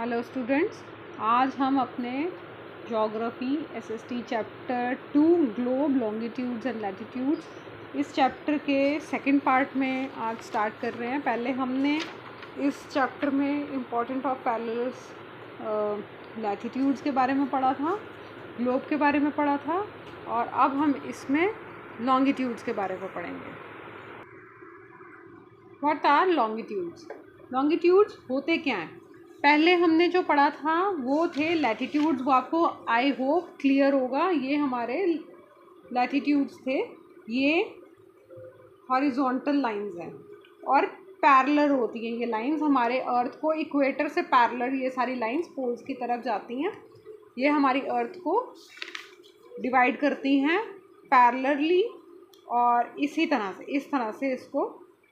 Hello students, आज हम अपने geography SST chapter 2 globe longitudes and latitudes इस चैप्टर के सेकंड पार्ट में आज स्टार्ट कर रहे हैं। पहले हमने इस चैप्टर में इम्पोर्टेंट ऑफ पैरेलल्स लैटिट्यूड्स के बारे में पढ़ा था, ग्लोब के बारे में पढ़ा था और अब हम इसमें लॉन्गिट्यूड्स के बारे में पढ़ेंगे। What are longitudes? लॉन्गिट्यूड्स होते क्या हैं? पहले हमने जो पढ़ा था वो थे लैटिट्यूड्स, वो आपको आई होप क्लियर होगा। ये हमारे लैटिट्यूड्स थे, ये हॉरिजॉन्टल लाइंस हैं और पैरेलल होती हैं। ये लाइंस हमारे अर्थ को इक्वेटर से पैरेलल, ये सारी लाइंस पोल्स की तरफ जाती हैं। ये हमारी अर्थ को डिवाइड करती हैं पैरेलली और इस तरह से इसको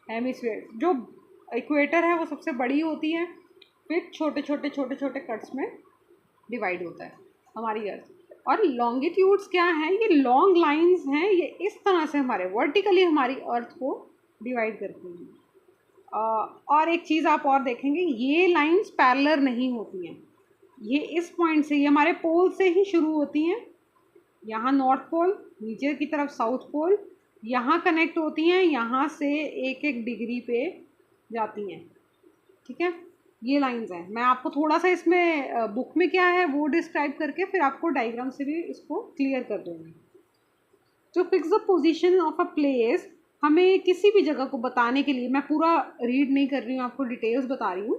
हेमिस्फीयर, जो इक्वेटर है वो सबसे बड़ी होती है, फिर छोटे छोटे कट्स में डिवाइड होता है हमारी अर्थ। और लॉन्गिट्यूड्स क्या है? ये लॉन्ग लाइंस हैं, ये इस तरह से हमारे वर्टिकली हमारी अर्थ को डिवाइड करती हैं। और एक चीज़ आप और देखेंगे, ये लाइंस पैरेलल नहीं होती हैं। ये इस पॉइंट से, ये हमारे पोल से ही शुरू होती हैं। यहाँ नॉर्थ पोल, नीचे की तरफ साउथ पोल, यहाँ कनेक्ट होती हैं, यहाँ से एक डिग्री पे जाती हैं। ठीक है, ये लाइंस हैं। मैं आपको थोड़ा सा इसमें बुक में क्या है वो डिस्क्राइब करके फिर आपको डायग्राम से भी इसको क्लियर कर दूँगी। तो fix the position of a place, हमें किसी भी जगह को बताने के लिए, मैं पूरा रीड नहीं कर रही हूँ, आपको डिटेल्स बता रही हूँ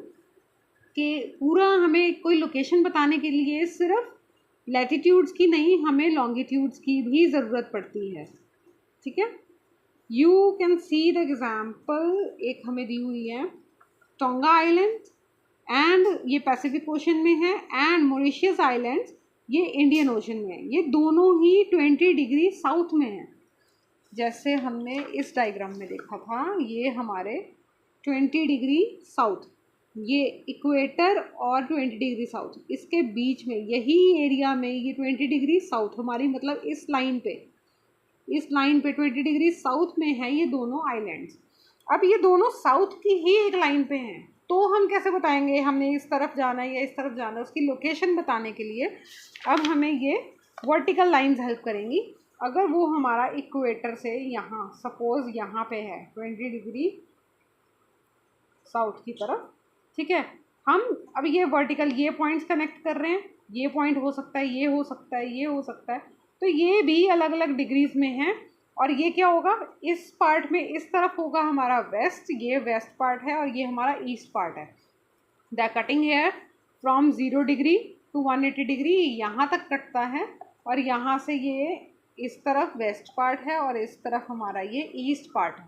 कि पूरा हमें कोई लोकेशन बताने के लिए सिर्फ लैटिट्यूड्स की नहीं, हमें लॉन्गिट्यूड्स की भी ज़रूरत पड़ती है। ठीक है, you can see the example, एक हमें दी हुई है टोंगा आइलैंड, एंड ये पैसिफिक ओशन में है, एंड मॉरिशस आइलैंड्स ये इंडियन ओशन में है। ये दोनों ही 20 डिग्री साउथ में हैं। जैसे हमने इस डायग्राम में देखा था, ये हमारे 20 डिग्री साउथ, ये इक्वेटर और 20 डिग्री साउथ, इसके बीच में यही एरिया में ये 20 डिग्री साउथ हमारी, मतलब इस लाइन पे 20 डिग्री साउथ में है ये दोनों आइलैंड्स। अब ये दोनों साउथ की ही एक लाइन पे हैं, तो हम कैसे बताएंगे हमने इस तरफ जाना है या इस तरफ जाना है? उसकी लोकेशन बताने के लिए अब हमें ये वर्टिकल लाइंस हेल्प करेंगी। अगर वो हमारा इक्वेटर से यहाँ, सपोज यहाँ पे है 20 डिग्री साउथ की तरफ, ठीक है, हम अब ये वर्टिकल, ये पॉइंट्स कनेक्ट कर रहे हैं, ये पॉइंट हो सकता है, ये हो सकता है, ये हो सकता है, तो ये भी अलग अलग डिग्रीज में हैं। और ये क्या होगा, इस पार्ट में इस तरफ होगा हमारा वेस्ट, ये वेस्ट पार्ट है, और ये हमारा ईस्ट पार्ट है। The cutting here from 0 degree to 180 degree यहाँ तक कटता है, और यहाँ से ये इस तरफ वेस्ट पार्ट है और इस तरफ हमारा ये ईस्ट पार्ट है।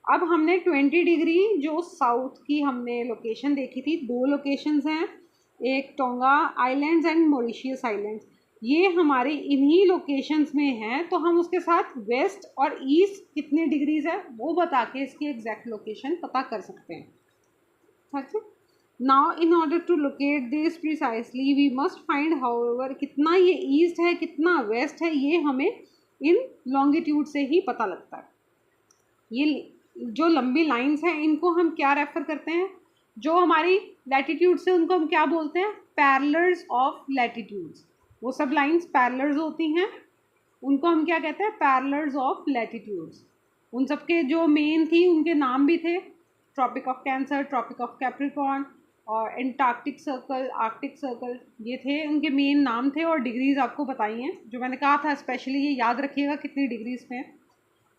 अब हमने 20 डिग्री जो साउथ की हमने लोकेशन देखी थी, 2 लोकेशंस हैं, एक tonga islands and Mauritius islands, ये हमारे इन्हीं लोकेशंस में हैं। तो हम उसके साथ वेस्ट और ईस्ट कितने डिग्रीज है वो बता के इसकी एग्जैक्ट लोकेशन पता कर सकते हैं। ठीक है, now in order to locate this precisely we must find however कितना ये ईस्ट है कितना वेस्ट है, ये हमें इन लॉन्गिट्यूड से ही पता लगता है। ये जो लंबी लाइंस हैं इनको हम क्या रेफर करते हैं? जो हमारी लैटिट्यूड से उनको हम क्या बोलते हैं? Parallels of latitudes. वो सब लाइंस पैरेलल्स होती हैं, उनको हम क्या कहते हैं? Parallels of latitudes. उन सब के जो मेन थी उनके नाम भी थे, Tropic of cancer, tropic of Capricorn और एंटार्क्टिक सर्कल, आर्कटिक सर्कल, ये थे उनके मेन नाम थे। और डिग्रीज आपको बताई हैं, जो मैंने कहा था स्पेशली ये याद रखिएगा कितनी डिग्रीज में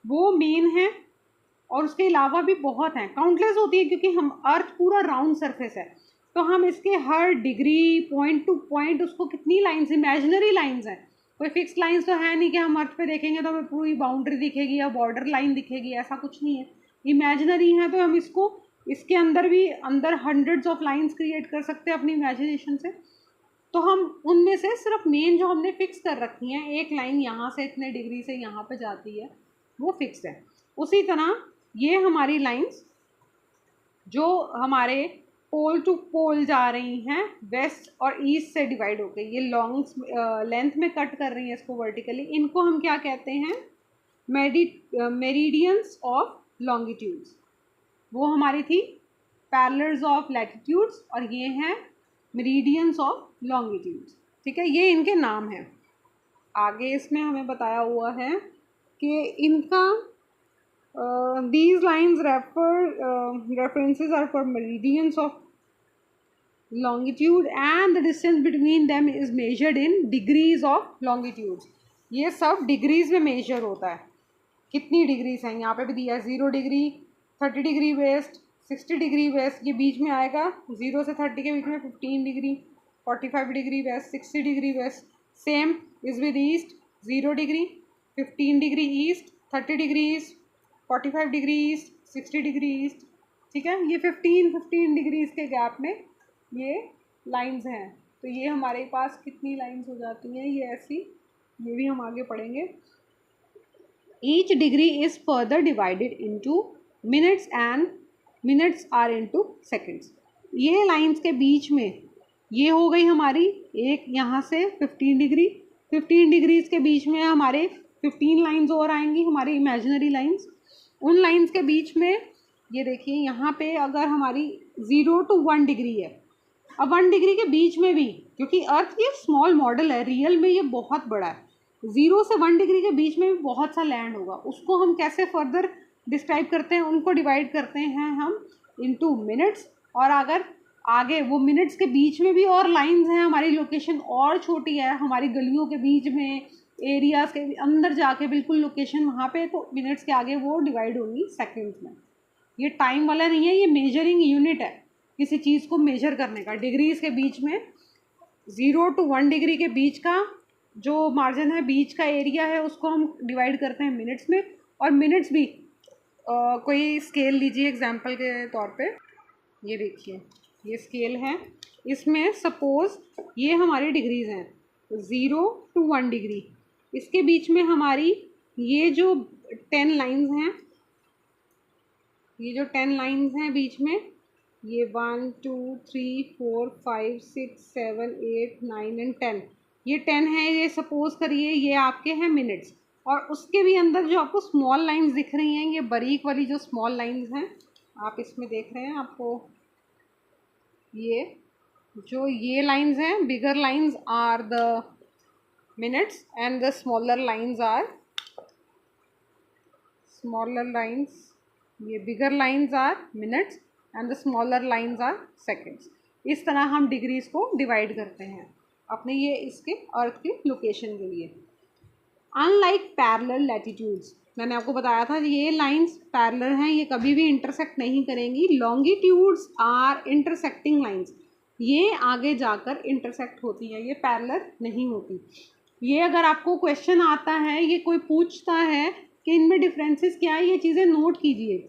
वो मेन है। और उसके अलावा भी बहुत हैं, काउंटलेस होती है, क्योंकि हम अर्थ पूरा राउंड सरफेस है, तो हम इसके हर डिग्री, पॉइंट टू पॉइंट, उसको कितनी लाइन्स, इमेजिनरी लाइन्स हैं, कोई फिक्स लाइन्स तो है नहीं कि हम अर्थ पे देखेंगे तो हमें पूरी बाउंड्री दिखेगी या बॉर्डर लाइन दिखेगी, ऐसा कुछ नहीं है, इमेजिनरी है। तो हम इसको, इसके अंदर भी अंदर हंड्रेड्स ऑफ लाइन्स क्रिएट कर सकते हैं अपनी इमेजिनेशन से। तो हम उनमें से सिर्फ मेन जो हमने फिक्स कर रखी हैं, एक लाइन यहाँ से इतने डिग्री से यहाँ पे जाती है, वो फिक्स है। उसी तरह ये हमारी लाइंस जो हमारे पोल टू पोल जा रही हैं, वेस्ट और ईस्ट से डिवाइड हो गई, ये लॉन्ग लेंथ में कट कर रही हैं इसको वर्टिकली, इनको हम क्या कहते हैं? Meridians of longitudes. वो हमारी थी पैरेलल्स ऑफ लैटिट्यूड्स, और ये हैं मेरिडियंस ऑफ लॉन्गिट्यूड्स। ठीक है, ये इनके नाम हैं। आगे इसमें हमें बताया हुआ है कि इनका these lines references are for meridians of longitude and the distance between them is measured in degrees of longitude। ये सब डिग्रीज में मेजर होता है, कितनी डिग्रीज हैं यहाँ पे भी दिया है, 0 degree, 30 degree west, 60 degree west, ये बीच में आएगा 0 से 30 के बीच में 15 degree, 45 degree west, 60 degree west. Same is with east, 0 degree, 15 degree east, 30 degree east, 45 degree east, 60 degree east. ठीक है, ये 15 डिग्रीज के गैप में ये लाइंस हैं। तो ये हमारे पास कितनी लाइंस हो जाती हैं, ये ऐसी, ये भी हम आगे पढ़ेंगे। Each degree is further divided into minutes and minutes are into seconds. ये लाइंस के बीच में ये हो गई हमारी एक, यहाँ से 15 डिग्री, 15 डिग्रीज के बीच में हमारे 15 लाइंस और आएंगी, हमारी इमेजिनरी लाइंस। उन लाइंस के बीच में ये देखिए यहाँ पे अगर हमारी 0 to 1 डिग्री है, अब 1 डिग्री के बीच में भी, क्योंकि अर्थ ये स्मॉल मॉडल है, रियल में ये बहुत बड़ा है, 0 से 1 डिग्री के बीच में भी बहुत सा लैंड होगा। उसको हम कैसे फर्दर डिस्क्राइब करते हैं, उनको डिवाइड करते हैं हम इनटू मिनट्स। और अगर आगे वो मिनट्स के बीच में भी और लाइंस हैं, हमारी लोकेशन और छोटी है, हमारी गलियों के बीच में, एरियाज़ के अंदर जाके बिल्कुल लोकेशन वहाँ पे, तो मिनट्स के आगे वो डिवाइड होंगी सेकंड्स में। ये टाइम वाला नहीं है, ये मेजरिंग यूनिट है किसी चीज़ को मेजर करने का। डिग्रीज के बीच में 0 to 1 डिग्री के बीच का जो मार्जिन है, बीच का एरिया है, उसको हम डिवाइड करते हैं मिनट्स में। और मिनट्स भी कोई स्केल लीजिए एग्जांपल के तौर पे, ये देखिए ये स्केल है, इसमें सपोज़ ये हमारी डिग्रीज़ हैं 0 to 1 डिग्री, इसके बीच में हमारी ये जो 10 लाइंस हैं, ये जो 10 लाइंस हैं बीच में, ये 1 2 3 4 5 6 7 8 9 एंड 10, ये 10 है। ये सपोज़ करिए ये आपके हैं मिनट्स, और उसके भी अंदर जो आपको स्मॉल लाइंस दिख रही हैं, ये बारीक वाली जो स्मॉल लाइंस हैं आप इसमें देख रहे हैं, आपको ये लाइंस हैं, bigger lines are the minutes and the smaller lines are ये bigger lines are minutes and the smaller lines are seconds। इस तरह हम डिग्रीज को डिवाइड करते हैं अपने ये इसके अर्थ की लोकेशन के लिए। अनलाइक पैरेलल लैटिट्यूड्स, मैंने आपको बताया था ये लाइंस पैरेलल हैं, ये कभी भी इंटरसेक्ट नहीं करेंगी। लॉन्गिट्यूड्स आर इंटरसेक्टिंग लाइंस, ये आगे जाकर इंटरसेक्ट होती हैं, ये पैरेलल नहीं होती। ये अगर आपको क्वेश्चन आता है, ये कोई पूछता है कि इनमें डिफरेंसेस क्या है, ये चीज़ें नोट कीजिए।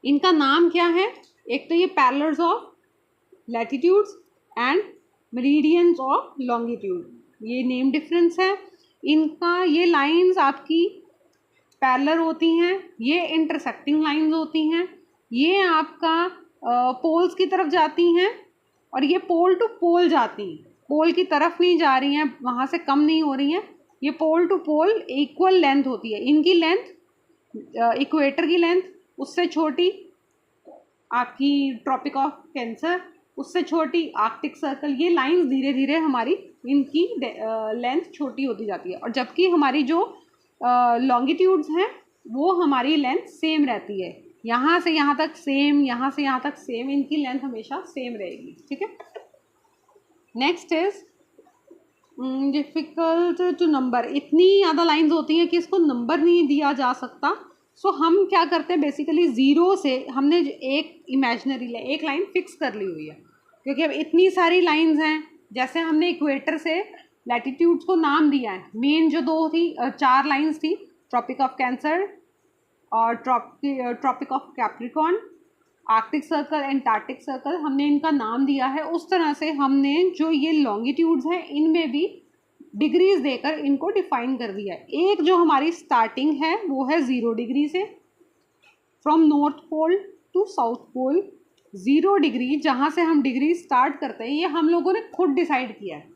इनका नाम क्या है, एक तो ये parallels of latitudes and meridians of longitude, ये नेम डिफरेंस है इनका। ये लाइंस आपकी पैरेलल होती हैं, ये इंटरसेक्टिंग लाइंस होती हैं, ये आपका पोल्स की तरफ जाती हैं, और ये पोल टू पोल जाती हैं, पोल की तरफ नहीं जा रही हैं, वहाँ से कम नहीं हो रही हैं। ये pole to pole equal length होती है, इनकी लेंथ इक्वेटर की लेंथ उससे छोटी, आपकी ट्रॉपिक ऑफ कैंसर उससे छोटी, आर्कटिक सर्कल। ये लाइंस धीरे धीरे हमारी इनकी लेंथ छोटी होती जाती है, और जबकि हमारी जो लॉन्गिट्यूड्स हैं वो हमारी लेंथ सेम रहती है, यहाँ से यहाँ तक सेम, यहाँ से यहाँ तक सेम, इनकी लेंथ हमेशा सेम रहेगी। ठीक है, next is difficult to number. इतनी ज़्यादा लाइंस होती हैं कि इसको नंबर नहीं दिया जा सकता। सो हम क्या करते हैं, बेसिकली 0 से हमने एक इमेजिनरी एक लाइन फिक्स कर ली हुई है, क्योंकि अब इतनी सारी लाइंस हैं। जैसे हमने इक्वेटर से लैटिट्यूड्स को नाम दिया है, मेन जो 4 लाइंस थी, ट्रॉपिक ऑफ कैंसर और Tropic of Capricorn, Arctic Circle, Antarctic Circle, हमने इनका नाम दिया है। उस तरह से हमने जो ये लॉन्गिट्यूड्स हैं इनमें भी डिग्रीज देकर इनको डिफाइन कर दिया है। एक जो हमारी स्टार्टिंग है वो है 0 डिग्री से, from north pole to south pole 0 degree, जहाँ से हम डिग्री स्टार्ट करते हैं, ये हम लोगों ने खुद डिसाइड किया है,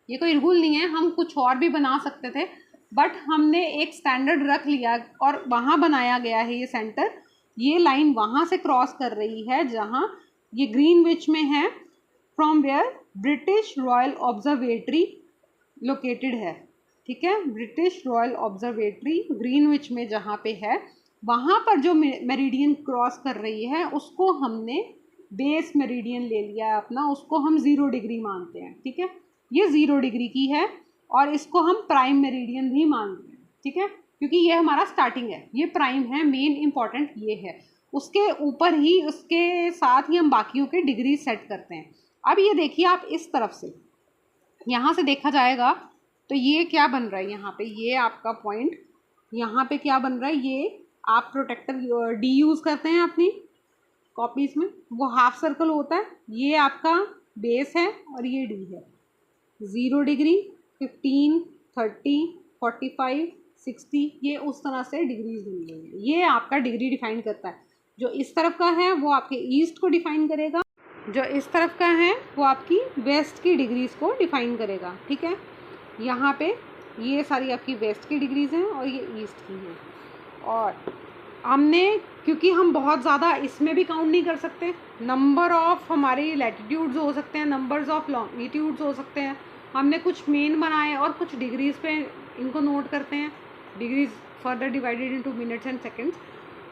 ये कोई रूल नहीं है। हम कुछ और भी बना सकते थे, बट हमने एक स्टैंडर्ड रख लिया और वहाँ बनाया गया है ये सेंटर। ये लाइन वहाँ से क्रॉस कर रही है जहाँ ये ग्रीनविच में है, from where British Royal Observatory located है, ठीक है। ब्रिटिश रॉयल ऑब्जर्वेटरी ग्रीनविच में जहाँ पे है, वहाँ पर जो मेरिडियन क्रॉस कर रही है उसको हमने बेस मेरिडियन ले लिया है अपना, उसको हम 0 डिग्री मानते हैं, ठीक है। ये 0 डिग्री की है और इसको हम प्राइम मेरिडियन भी मानते हैं, ठीक है, क्योंकि ये हमारा स्टार्टिंग है, ये प्राइम है, मेन इंपॉर्टेंट ये है। उसके ऊपर ही, उसके साथ ही हम बाकियों के डिग्री सेट करते हैं। अब ये देखिए आप इस तरफ से, यहाँ से देखा जाएगा तो ये क्या बन रहा है, यहाँ पे ये आपका पॉइंट, यहाँ पे क्या बन रहा है, ये आप प्रोटेक्टर डी यूज़ करते हैं अपनी कॉपीज़ में, वो हाफ सर्कल होता है, ये आपका बेस है और ये डी है। 0 डिग्री, 15, 30, 45, 60, ये उस तरह से डिग्रीज बनी हुई है। ये आपका डिग्री डिफाइन करता है। जो इस तरफ का है वो आपके ईस्ट को डिफाइन करेगा, जो इस तरफ का है वो आपकी वेस्ट की डिग्रीज को डिफाइन करेगा, ठीक है। यहाँ पे ये सारी आपकी वेस्ट की डिग्रीज हैं और ये ईस्ट की हैं। और हमने, क्योंकि हम बहुत ज़्यादा इसमें भी काउंट नहीं कर सकते, नंबर ऑफ हमारी लैटिट्यूड्स हो सकते हैं, नंबर्स ऑफ लॉन्गिट्यूड्स हो सकते हैं, हमने कुछ मेन बनाए और कुछ डिग्रीज पे इनको नोट करते हैं, degrees further divided into minutes and seconds.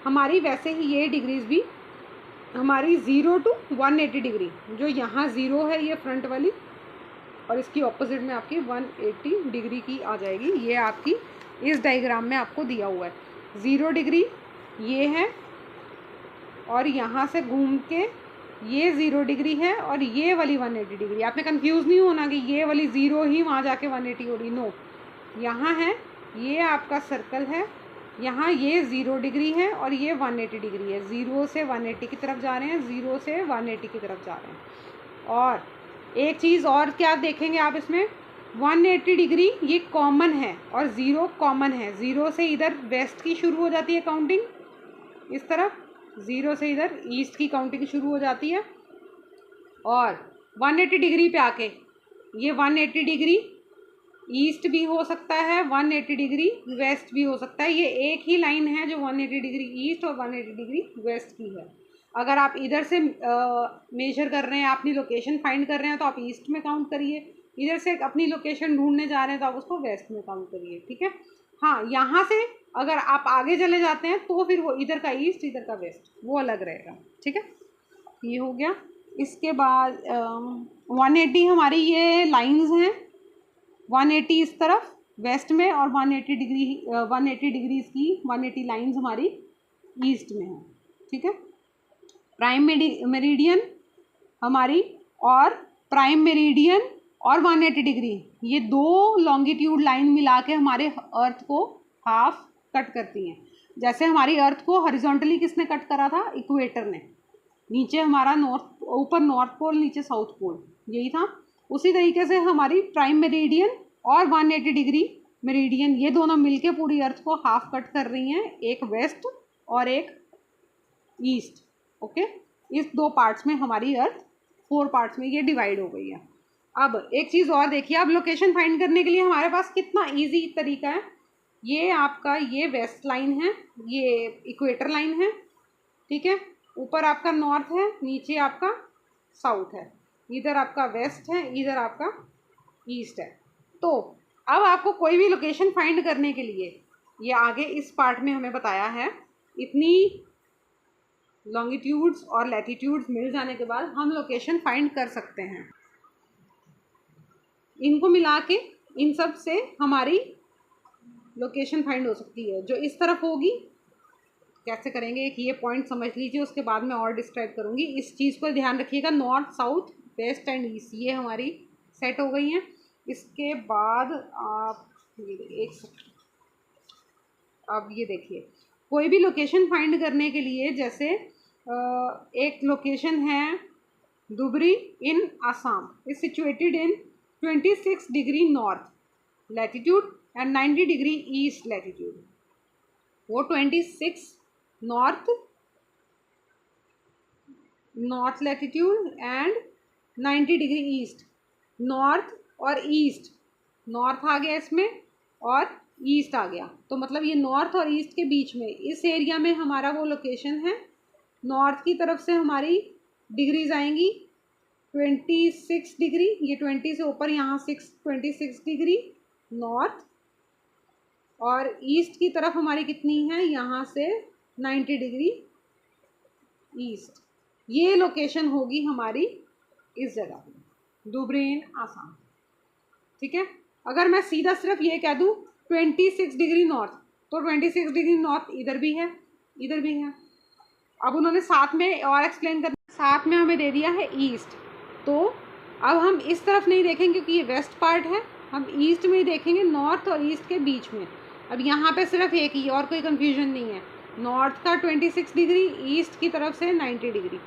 हमारी वैसे ही ये डिग्रीज भी हमारी 0 to 180 डिग्री, जो यहाँ 0 है ये फ्रंट वाली, और इसकी ऑपोजिट में आपकी 180 डिग्री की आ जाएगी। ये आपकी इस डायग्राम में आपको दिया हुआ है। 0 डिग्री ये है और यहाँ से घूम के ये 0 डिग्री है और ये वाली 180 डिग्री। आपने कंफ्यूज नहीं होना कि ये वाली 0 ही वहाँ जाके 180 हो रही, नो, यहाँ है, ये आपका सर्कल है, यहाँ ये 0 डिग्री है और ये 180 डिग्री है। 0 से 180 की तरफ जा रहे हैं, 0 से 180 की तरफ जा रहे हैं। और एक चीज़ और क्या देखेंगे आप इसमें, 180 डिग्री ये कॉमन है और 0 कॉमन है। 0 से इधर वेस्ट की शुरू हो जाती है काउंटिंग, इस तरफ 0 से इधर ईस्ट की काउंटिंग शुरू हो जाती है। और 180 डिग्री पे आके ये 180 डिग्री ईस्ट भी हो सकता है, 180 डिग्री वेस्ट भी हो सकता है। ये एक ही लाइन है जो 180 डिग्री ईस्ट और 180 डिग्री वेस्ट की है। अगर आप इधर से मेजर कर रहे हैं, अपनी लोकेशन फाइंड कर रहे हैं, तो आप ईस्ट में काउंट करिए, इधर से अपनी लोकेशन ढूंढने जा रहे हैं तो आप उसको वेस्ट में काउंट करिए, ठीक है। हाँ, यहाँ से अगर आप आगे चले जाते हैं तो फिर वो इधर का ईस्ट इधर का वेस्ट वो अलग रहेगा, ठीक है। ये हो गया। इसके बाद 180 हमारी ये लाइंस हैं, 180 इस तरफ वेस्ट में और 180 डिग्री 180 डिग्रीज की 180 लाइंस हमारी ईस्ट में है, ठीक है। प्राइम मेरिडियन हमारी और प्राइम मेरिडियन और 180 डिग्री, ये दो लॉन्गिट्यूड लाइन मिला के हमारे अर्थ को हाफ कट करती हैं। जैसे हमारी अर्थ को हॉरिजॉन्टली किसने कट करा था, इक्वेटर ने, नीचे हमारा नॉर्थ, ऊपर नॉर्थ पोल, नीचे साउथ पोल, यही था। उसी तरीके से हमारी प्राइम मेरिडियन और 180 डिग्री मेरिडियन ये दोनों मिलके पूरी अर्थ को हाफ कट कर रही हैं, एक वेस्ट और एक ईस्ट, ओके। इस दो पार्ट्स में हमारी अर्थ 4 पार्ट्स में ये डिवाइड हो गई है। अब एक चीज़ और देखिए, अब लोकेशन फाइंड करने के लिए हमारे पास कितना इजी तरीका है। ये आपका ये वेस्ट लाइन है, ये इक्वेटर लाइन है, ठीक है। ऊपर आपका नॉर्थ है, नीचे आपका साउथ है, इधर आपका वेस्ट है, इधर आपका ईस्ट है। तो अब आपको कोई भी लोकेशन फाइंड करने के लिए, ये आगे इस पार्ट में हमें बताया है, इतनी लॉन्गिट्यूड्स और लैटिट्यूड्स मिल जाने के बाद हम लोकेशन फाइंड कर सकते हैं। इनको मिला के इन सब से हमारी लोकेशन फाइंड हो सकती है। जो इस तरफ होगी, कैसे करेंगे, एक ये पॉइंट समझ लीजिए, उसके बाद मैं और डिस्क्राइब करूँगी। इस चीज़ पर ध्यान रखिएगा, north south west and east ये हमारी सेट हो गई हैं। इसके बाद आप एक सेकंड, अब ये देखिए, कोई भी लोकेशन फाइंड करने के लिए, जैसे एक लोकेशन है Dhubri in Assam, is situated in 26 degree north latitude and 90 degree east latitude. वो 26 north latitude and 90 degree east, north और ईस्ट, नॉर्थ आ गया इसमें और ईस्ट आ गया, तो मतलब ये नॉर्थ और ईस्ट के बीच में इस एरिया में हमारा वो लोकेशन है। नॉर्थ की तरफ से हमारी डिग्रीज आएंगी 26 डिग्री, ये 20 से ऊपर यहाँ 26 डिग्री नॉर्थ, और ईस्ट की तरफ हमारी कितनी है, यहाँ से 90 डिग्री ईस्ट। ये लोकेशन होगी हमारी इस जगह पे, दुब्रेन आसाम। ठीक है, अगर मैं सीधा सिर्फ ये कह दूँ 26 डिग्री नॉर्थ, तो 26 डिग्री नॉर्थ इधर भी है, इधर भी है। अब उन्होंने साथ में और एक्सप्लेन कर, साथ में हमें दे दिया है ईस्ट, तो अब हम इस तरफ नहीं देखेंगे क्योंकि ये वेस्ट पार्ट है, हम ईस्ट में ही देखेंगे, नॉर्थ और ईस्ट के बीच में। अब यहाँ पे सिर्फ एक ही, और कोई कंफ्यूजन नहीं है, नॉर्थ का 26 डिग्री, ईस्ट की तरफ से 90 डिग्री।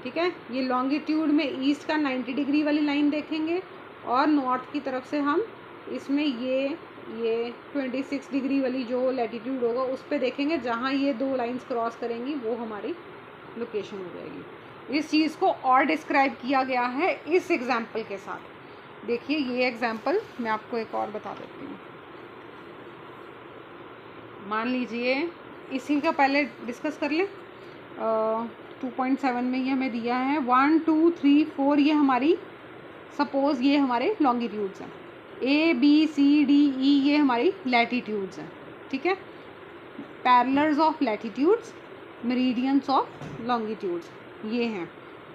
ठीक है, ये लॉन्गिट्यूड में ईस्ट का 90 डिग्री वाली लाइन देखेंगे, और नॉर्थ की तरफ से हम इसमें ये 26 डिग्री वाली जो लैटिट्यूड होगा उस पर देखेंगे, जहाँ ये दो लाइंस क्रॉस करेंगी वो हमारी लोकेशन हो जाएगी। इस चीज़ को और डिस्क्राइब किया गया है इस एग्जाम्पल के साथ। देखिए ये एग्जाम्पल मैं आपको एक और बता देती हूँ। मान लीजिए इसी का पहले डिस्कस कर लें, 2.7 में ये हमें दिया है 1 2 3 4, ये हमारी सपोज ये हमारे लॉन्गिट्यूड्स हैं, A B C D E ये हमारी लैटिट्यूड्स हैं। ठीक है, parallels of latitudes, meridians of longitudes ये हैं।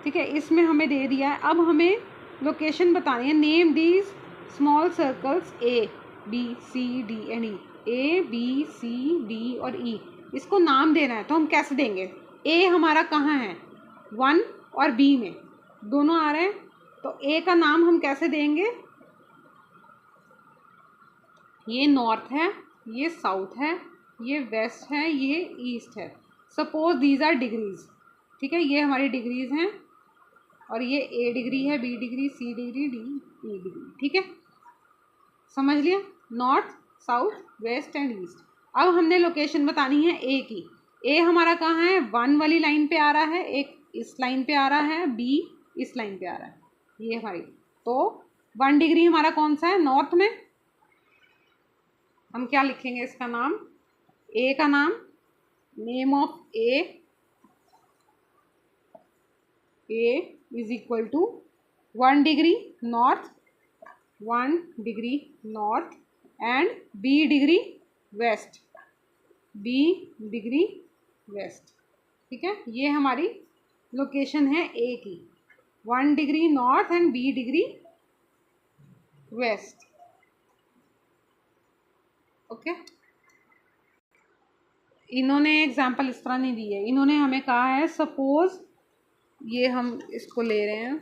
ठीक है, इसमें हमें दे दिया है, अब हमें लोकेशन बतानी है। Name these small circles A B C D and E, A B C D और E, इसको नाम देना है। तो हम कैसे देंगे, A हमारा कहाँ है, 1 और B में दोनों आ रहे हैं, तो A का नाम हम कैसे देंगे, ये नॉर्थ है, ये साउथ है, ये वेस्ट है, ये ईस्ट है। Suppose these are degrees. ठीक है, ये हमारी डिग्रीज हैं, और ये A डिग्री है, B degree, C degree, D E degree. ठीक है, समझ लिया, north south west and east. अब हमने लोकेशन बतानी है A की। A हमारा कहाँ है, 1 वाली लाइन पे आ रहा है, एक इस लाइन पे आ रहा है, B इस लाइन पे आ रहा है, ये हमारी। तो 1 डिग्री हमारा कौन सा है, नॉर्थ में। हम क्या लिखेंगे इसका नाम, A का नाम, name of A is equal to 1 degree north, 1 degree north and B degree west, B degree west. ठीक है, ये हमारी लोकेशन है A की, 1 degree north and B degree west. Okay, इन्होंने एग्जाम्पल इस तरह नहीं दी है, इन्होंने हमें कहा है सपोज, ये हम इसको ले रहे हैं,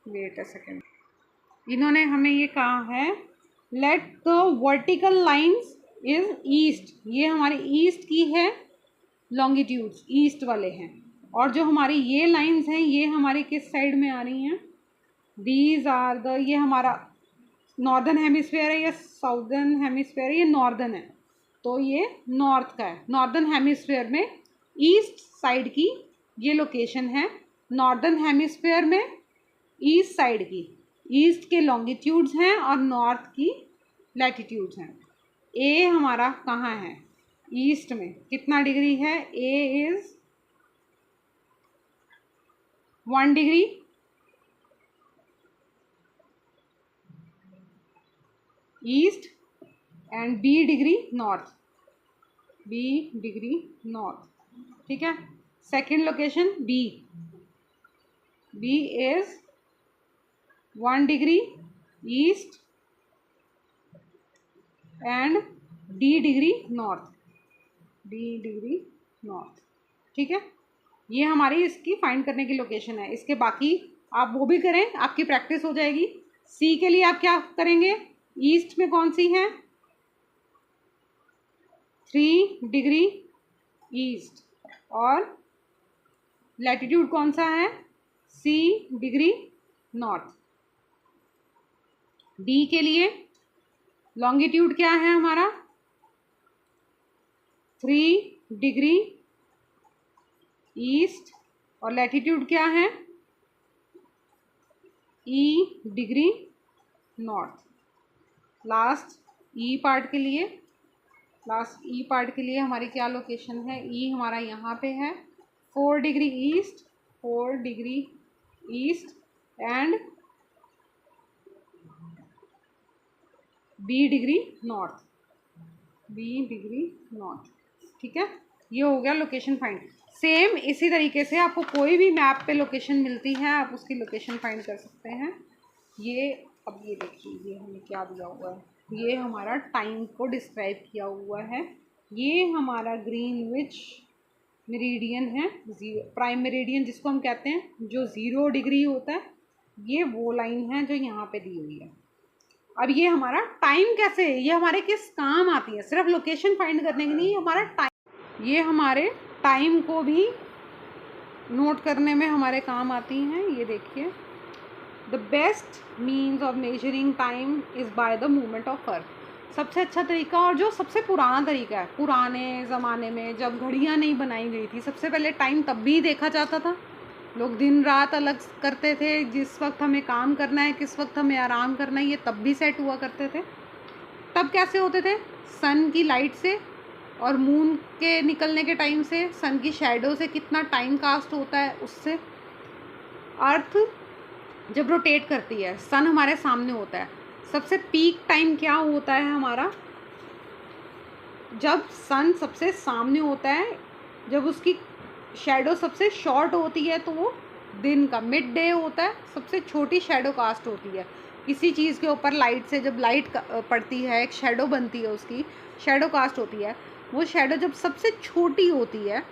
वेट अ सेकेंड, इन्होंने हमें ये कहा है let the vertical lines is east, ये हमारी ईस्ट की है लॉन्गिट्यूड्स, ईस्ट वाले हैं, और जो हमारी ये लाइंस हैं ये हमारी किस साइड में आ रही हैं, दीज आर द, ये हमारा नॉर्दर्न हेमिस्फेयर है या साउदर्न हेमिस्फेयर है, ये नॉर्दर्न है, तो ये नॉर्थ का है। नॉर्दर्न हेमिस्फेयर में ईस्ट साइड की ये लोकेशन है, नॉर्दर्न हेमिस्फेयर में ईस्ट साइड की, ईस्ट के लॉन्गिट्यूड्स हैं और नॉर्थ की लैटिट्यूड्स हैं। ए हमारा कहाँ है, ईस्ट में कितना डिग्री है, A is 1 degree east and B degree north, B degree north. ठीक है, second location B is 1 degree east and D degree north, D degree north. ठीक है, ये हमारी इसकी फाइंड करने की लोकेशन है। इसके बाकी आप वो भी करें, आपकी प्रैक्टिस हो जाएगी। C के लिए आप क्या करेंगे, ईस्ट में कौन सी है, 3 डिग्री ईस्ट, और लैटिट्यूड कौन सा है, C डिग्री नॉर्थ। D के लिए लॉन्गिट्यूड क्या है हमारा, 3 डिग्री ईस्ट, और लैटिट्यूड क्या है, E degree north. Last E part के लिए हमारी क्या लोकेशन है, E हमारा यहाँ पे है, 4 degree east, 4 degree east and B degree north, B degree north, ठीक है। ये हो गया लोकेशन फाइंड। सेम इसी तरीके से आपको कोई भी मैप पे लोकेशन मिलती है, आप उसकी लोकेशन फाइंड कर सकते हैं। ये अब ये देखिए, ये हमें क्या दिया हुआ है, ये हमारा टाइम को डिस्क्राइब किया हुआ है। ये हमारा ग्रीनविच मेरिडियन है, प्राइम मेरिडियन जिसको हम कहते हैं, जो 0 डिग्री होता है। ये वो लाइन है जो यहाँ पे दी हुई है। अब ये हमारा टाइम कैसे, ये हमारे किस काम आती है, सिर्फ लोकेशन फाइंड करने के लिए हमारा टाइम, ये हमारे टाइम को भी नोट करने में हमारे काम आती हैं। ये देखिए, the best means of measuring time is by the movement of earth. सबसे अच्छा तरीका और जो सबसे पुराना तरीका है, पुराने ज़माने में जब घड़ियाँ नहीं बनाई गई थी, सबसे पहले टाइम तब भी देखा जाता था। लोग दिन रात अलग करते थे, जिस वक्त हमें काम करना है, किस वक्त हमें आराम करना है, ये तब भी सेट हुआ करते थे। तब कैसे होते थे, सन की लाइट से और मून के निकलने के टाइम से, सन की शैडो से कितना टाइम कास्ट होता है उससे। अर्थ जब रोटेट करती है, सन हमारे सामने होता है, सबसे पीक टाइम क्या होता है हमारा, जब सन सबसे सामने होता है, जब उसकी शैडो सबसे शॉर्ट होती है, तो वो दिन का मिड डे होता है, सबसे छोटी शैडो कास्ट होती है। किसी चीज़ के ऊपर लाइट से जब लाइट पड़ती है, एक शैडो बनती है, उसकी शैडो कास्ट होती है, वो शैडो जब सबसे छोटी होती है,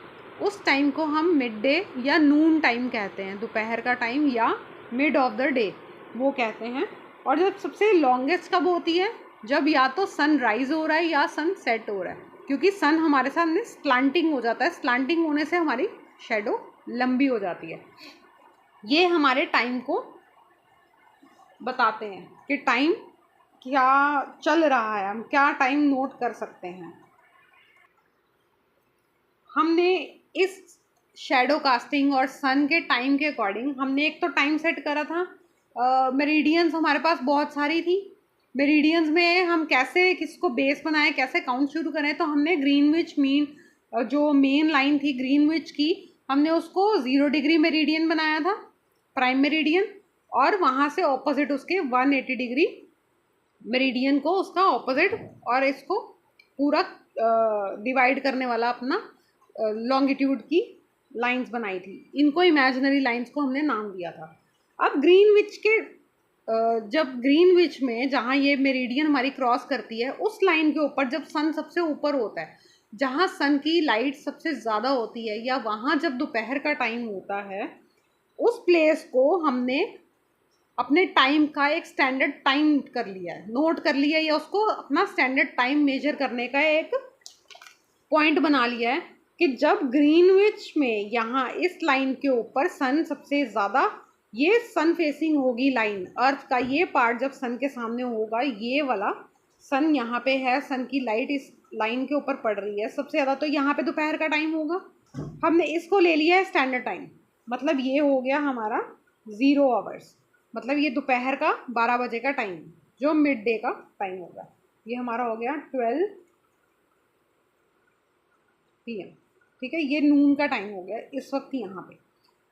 उस टाइम को हम मिड डे या नून टाइम कहते हैं, दोपहर का टाइम या मिड ऑफ द डे वो कहते हैं। और जब सबसे लॉन्गेस्ट कब होती है, जब या तो सन राइज हो रहा है या सन सेट हो रहा है, क्योंकि सन हमारे सामने स्लांटिंग हो जाता है, स्लांटिंग होने से हमारी शैडो लंबी हो जाती है। ये हमारे टाइम को बताते हैं कि टाइम क्या चल रहा है, हम क्या टाइम नोट कर सकते हैं। हमने इस शैडो कास्टिंग और सन के टाइम के अकॉर्डिंग हमने एक तो टाइम सेट करा था। मेरिडियंस हमारे पास बहुत सारी थी। मेरिडियंस में हम कैसे किसको बेस बनाएं, कैसे काउंट शुरू करें, तो हमने ग्रीनविच मीन जो मेन लाइन थी ग्रीनविच की, हमने उसको 0 डिग्री मेरिडियन बनाया था, प्राइम मेरिडियन, और वहाँ से ऑपोजिट उसके 180 डिग्री मेरिडियन को उसका ऑपोजिट, और इसको पूरा डिवाइड करने वाला अपना लॉन्गिट्यूड की लाइंस बनाई थी। इनको इमेजिनरी लाइंस को हमने नाम दिया था। अब ग्रीनविच के जब ग्रीनविच में जहाँ ये मेरिडियन हमारी क्रॉस करती है, उस लाइन के ऊपर जब सन सबसे ऊपर होता है, जहाँ सन की लाइट सबसे ज़्यादा होती है, या वहाँ जब दोपहर का टाइम होता है, उस प्लेस को हमने अपने टाइम का एक स्टैंडर्ड टाइम कर लिया है, नोट कर लिया है, या उसको अपना स्टैंडर्ड टाइम मेजर करने का एक पॉइंट बना लिया है कि जब ग्रीनविच में यहाँ इस लाइन के ऊपर सन सबसे ज़्यादा, ये सन फेसिंग होगी लाइन, अर्थ का ये पार्ट जब सन के सामने होगा, ये वाला सन यहाँ पे है, सन की लाइट इस लाइन के ऊपर पड़ रही है सबसे ज़्यादा, तो यहाँ पे दोपहर का टाइम होगा। हमने इसको ले लिया है स्टैंडर्ड टाइम, मतलब ये हो गया हमारा 0 आवर्स, मतलब ये दोपहर का 12 बजे का टाइम जो मिड डे का टाइम होगा। ये हमारा हो गया 12 PM, ठीक है, ये नून का टाइम हो गया इस वक्त यहाँ पे।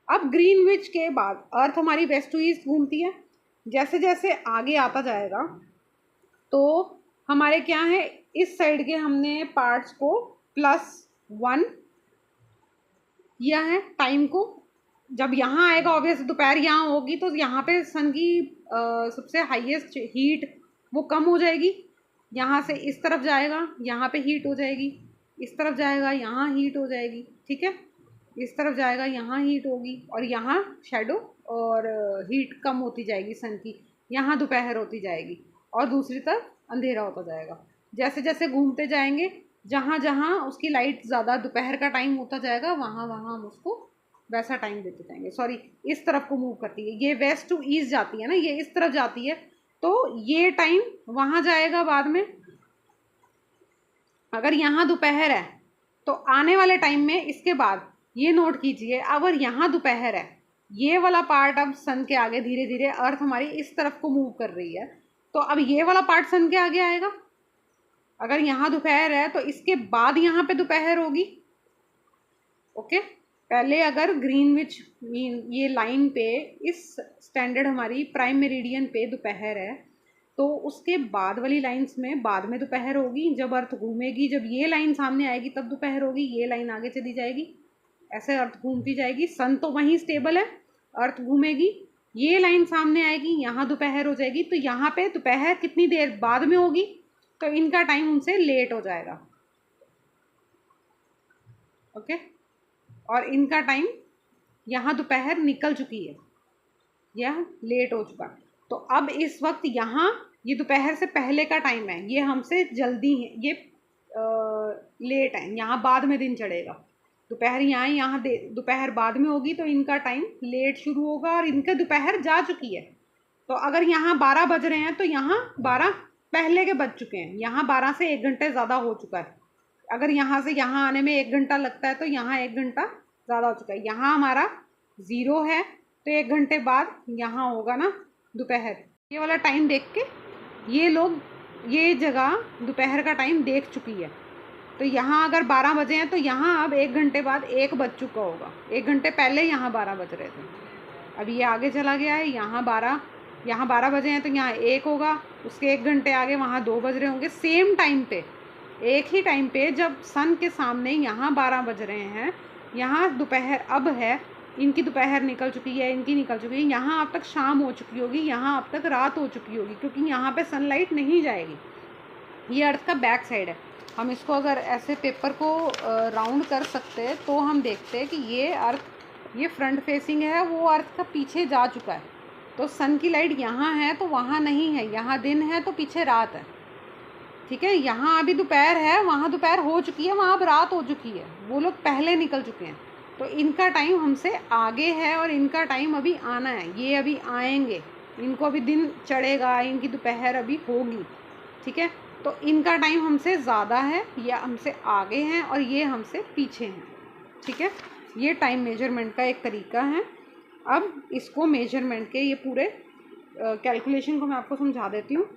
अब ग्रीनविच के बाद अर्थ हमारी वेस्ट टू ईस्ट घूमती है, जैसे जैसे आगे आता जाएगा तो हमारे क्या है, इस साइड के हमने पार्ट्स को +1 किया है टाइम को। जब यहाँ आएगा ऑब्वियस दोपहर यहाँ होगी, तो यहाँ पे सन की सबसे हाईएस्ट हीट वो कम हो जाएगी, यहाँ से इस तरफ जाएगा, यहाँ पे हीट हो जाएगी, इस तरफ जाएगा, यहाँ हीट हो जाएगी, ठीक है, इस तरफ जाएगा, यहाँ हीट होगी, और यहाँ शैडो और हीट कम होती जाएगी सन की, यहाँ दोपहर होती जाएगी, और दूसरी तरफ अंधेरा होता जाएगा। जैसे जैसे घूमते जाएंगे, जहाँ जहाँ उसकी लाइट ज़्यादा दोपहर का टाइम होता जाएगा, वहाँ वहाँ हम उसको वैसा टाइम देते जाएंगे। सॉरी, इस तरफ को मूव करती है, ये वेस्ट टू ईस्ट जाती है ना, ये इस तरफ जाती है, तो ये टाइम वहाँ जाएगा बाद में। अगर यहाँ दोपहर है तो आने वाले टाइम में इसके बाद ये नोट कीजिए, अगर यहाँ दोपहर है, ये वाला पार्ट अब सन के आगे धीरे धीरे अर्थ हमारी इस तरफ को मूव कर रही है, तो अब ये वाला पार्ट सन के आगे आएगा। अगर यहाँ दोपहर है तो इसके बाद यहाँ पे दोपहर होगी, ओके। पहले अगर ग्रीनविच ये लाइन पे इस स्टैंडर्ड हमारी प्राइम मेरिडियन पे दोपहर है, तो उसके बाद वाली लाइंस में बाद में दोपहर होगी। जब अर्थ घूमेगी, जब ये लाइन सामने आएगी तब दोपहर होगी, ये लाइन आगे चली जाएगी, ऐसे अर्थ घूमती जाएगी। सन तो वहीं स्टेबल है, अर्थ घूमेगी, ये लाइन सामने आएगी, यहाँ दोपहर हो जाएगी। तो यहाँ पे दोपहर कितनी देर बाद में होगी, तो इनका टाइम उनसे लेट हो जाएगा। ओके, और इनका टाइम यहाँ दोपहर निकल चुकी है, यह लेट हो चुका। तो अब इस वक्त यहाँ ये दोपहर से पहले का टाइम है, ये हमसे जल्दी है, ये लेट है, यहाँ बाद में दिन चढ़ेगा। दोपहर यहाँ दोपहर बाद में होगी, तो इनका टाइम लेट शुरू होगा और इनके दोपहर जा चुकी है। तो अगर यहाँ 12 बज रहे हैं तो यहाँ 12 पहले के बज चुके हैं, यहाँ 12 से 1 घंटे ज़्यादा हो चुका है। अगर यहाँ से यहाँ आने में 1 घंटा लगता है तो यहाँ 1 घंटा ज़्यादा हो चुका है। यहाँ हमारा 0 है, तो 1 घंटे बाद यहाँ होगा ना दोपहर। ये वाला टाइम देख के ये लोग ये जगह दोपहर का टाइम देख चुकी है। तो यहाँ अगर 12 बजे हैं तो यहाँ अब 1 घंटे बाद 1 बज चुका होगा। 1 घंटे पहले यहाँ 12 बज रहे थे, अब ये आगे चला गया है, यहाँ 12 बजे हैं तो यहाँ 1 होगा, उसके 1 घंटे आगे वहाँ 2 बज रहे होंगे। सेम टाइम पे, एक ही टाइम पे जब सन के सामने यहाँ 12 बज रहे हैं, यहाँ दोपहर अब है, इनकी दोपहर निकल चुकी है, इनकी निकल चुकी है, यहाँ अब तक शाम हो चुकी होगी, यहाँ अब तक रात हो चुकी होगी, क्योंकि यहाँ पे सनलाइट नहीं जाएगी। ये अर्थ का बैक साइड है। हम इसको अगर ऐसे पेपर को राउंड कर सकते हैं तो हम देखते हैं कि ये अर्थ, ये फ्रंट फेसिंग है, वो अर्थ का पीछे जा चुका है। तो सन की लाइट यहाँ है तो वहाँ नहीं है, यहाँ दिन है तो पीछे रात है। ठीक है, यहाँ अभी दोपहर है, वहाँ दोपहर हो चुकी है, वहाँ अब रात हो चुकी है, वो लोग पहले निकल चुके हैं। तो इनका टाइम हमसे आगे है और इनका टाइम अभी आना है, ये अभी आएंगे, इनको अभी दिन चढ़ेगा, इनकी दोपहर अभी होगी। ठीक है, तो इनका टाइम हमसे ज़्यादा है, या हमसे आगे हैं, और ये हमसे पीछे हैं। ठीक है, ये टाइम मेजरमेंट का एक तरीका है। अब इसको मेजरमेंट के ये पूरे कैलकुलेशन को मैं आपको समझा देती हूँ।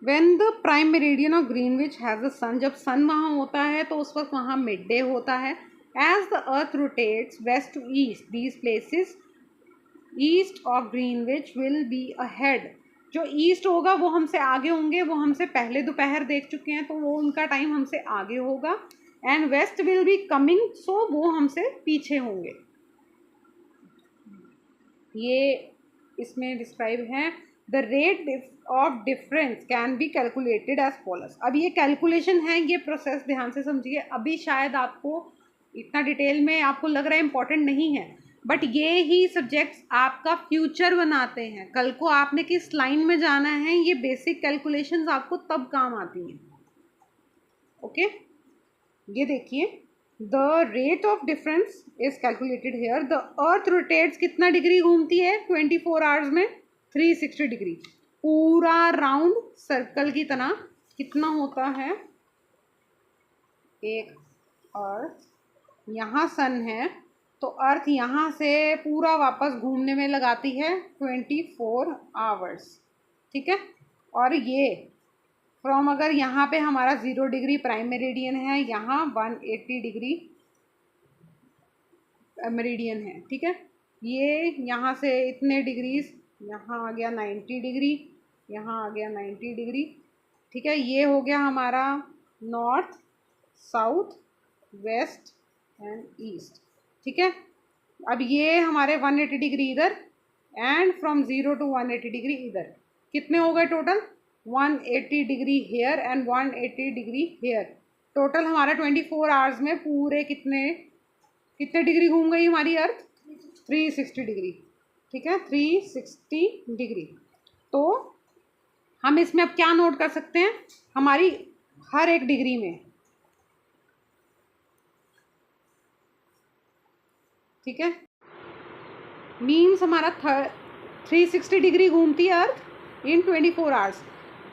When the prime meridian of Greenwich has the sun, जब सन वहाँ होता है तो उस वक्त वहाँ मिड डे होता है। As the earth rotates west to east, these places east of Greenwich will be ahead. जो ईस्ट होगा वो हमसे आगे होंगे, वो हमसे पहले दोपहर देख चुके हैं तो वो उनका टाइम हमसे आगे होगा। And west will be coming, so वो हमसे पीछे होंगे। ये इसमें डिस्क्राइब है। The rate of difference can be calculated as follows. अब ये कैलकुलेशन है, ये प्रोसेस ध्यान से समझिए। अभी शायद आपको इतना डिटेल में आपको लग रहा है इम्पोर्टेंट नहीं है, बट ये ही सब्जेक्ट्स आपका फ्यूचर बनाते हैं। कल को आपने किस लाइन में जाना है, ये बेसिक कैलकुलेशंस आपको तब काम आती हैं। ओके, ये देखिए, the rate of difference is calculated here. The earth rotates कितना डिग्री घूमती है 24 आवर्स में? 360 डिग्री, पूरा राउंड सर्कल की तरह कितना होता है एक अर्थ। यहाँ सन है तो अर्थ यहाँ से पूरा वापस घूमने में लगाती है 24 आवर्स। ठीक है, और ये फ्रॉम, अगर यहाँ पे हमारा 0 डिग्री प्राइम मेरिडियन है, यहाँ 180 डिग्री मेरिडियन है। ठीक है, ये यहाँ से इतने डिग्रीज, यहाँ आ गया 90 डिग्री, यहाँ आ गया 90 डिग्री। ठीक है, ये हो गया हमारा north, south, west and east. ठीक है, अब ये हमारे 180 डिग्री इधर, एंड फ्रॉम 0 to 180 डिग्री इधर। कितने हो गए total? 180 degree here and 180 degree here. Total हमारा 24 आवर्स में पूरे कितने डिग्री घूम गई हमारी अर्थ? 360 डिग्री। ठीक है, 360 डिग्री। तो हम इसमें अब क्या नोट कर सकते हैं? हमारी हर एक डिग्री में, ठीक है, मीन्स हमारा 360 डिग्री घूमती है अर्थ इन 24 आवर्स।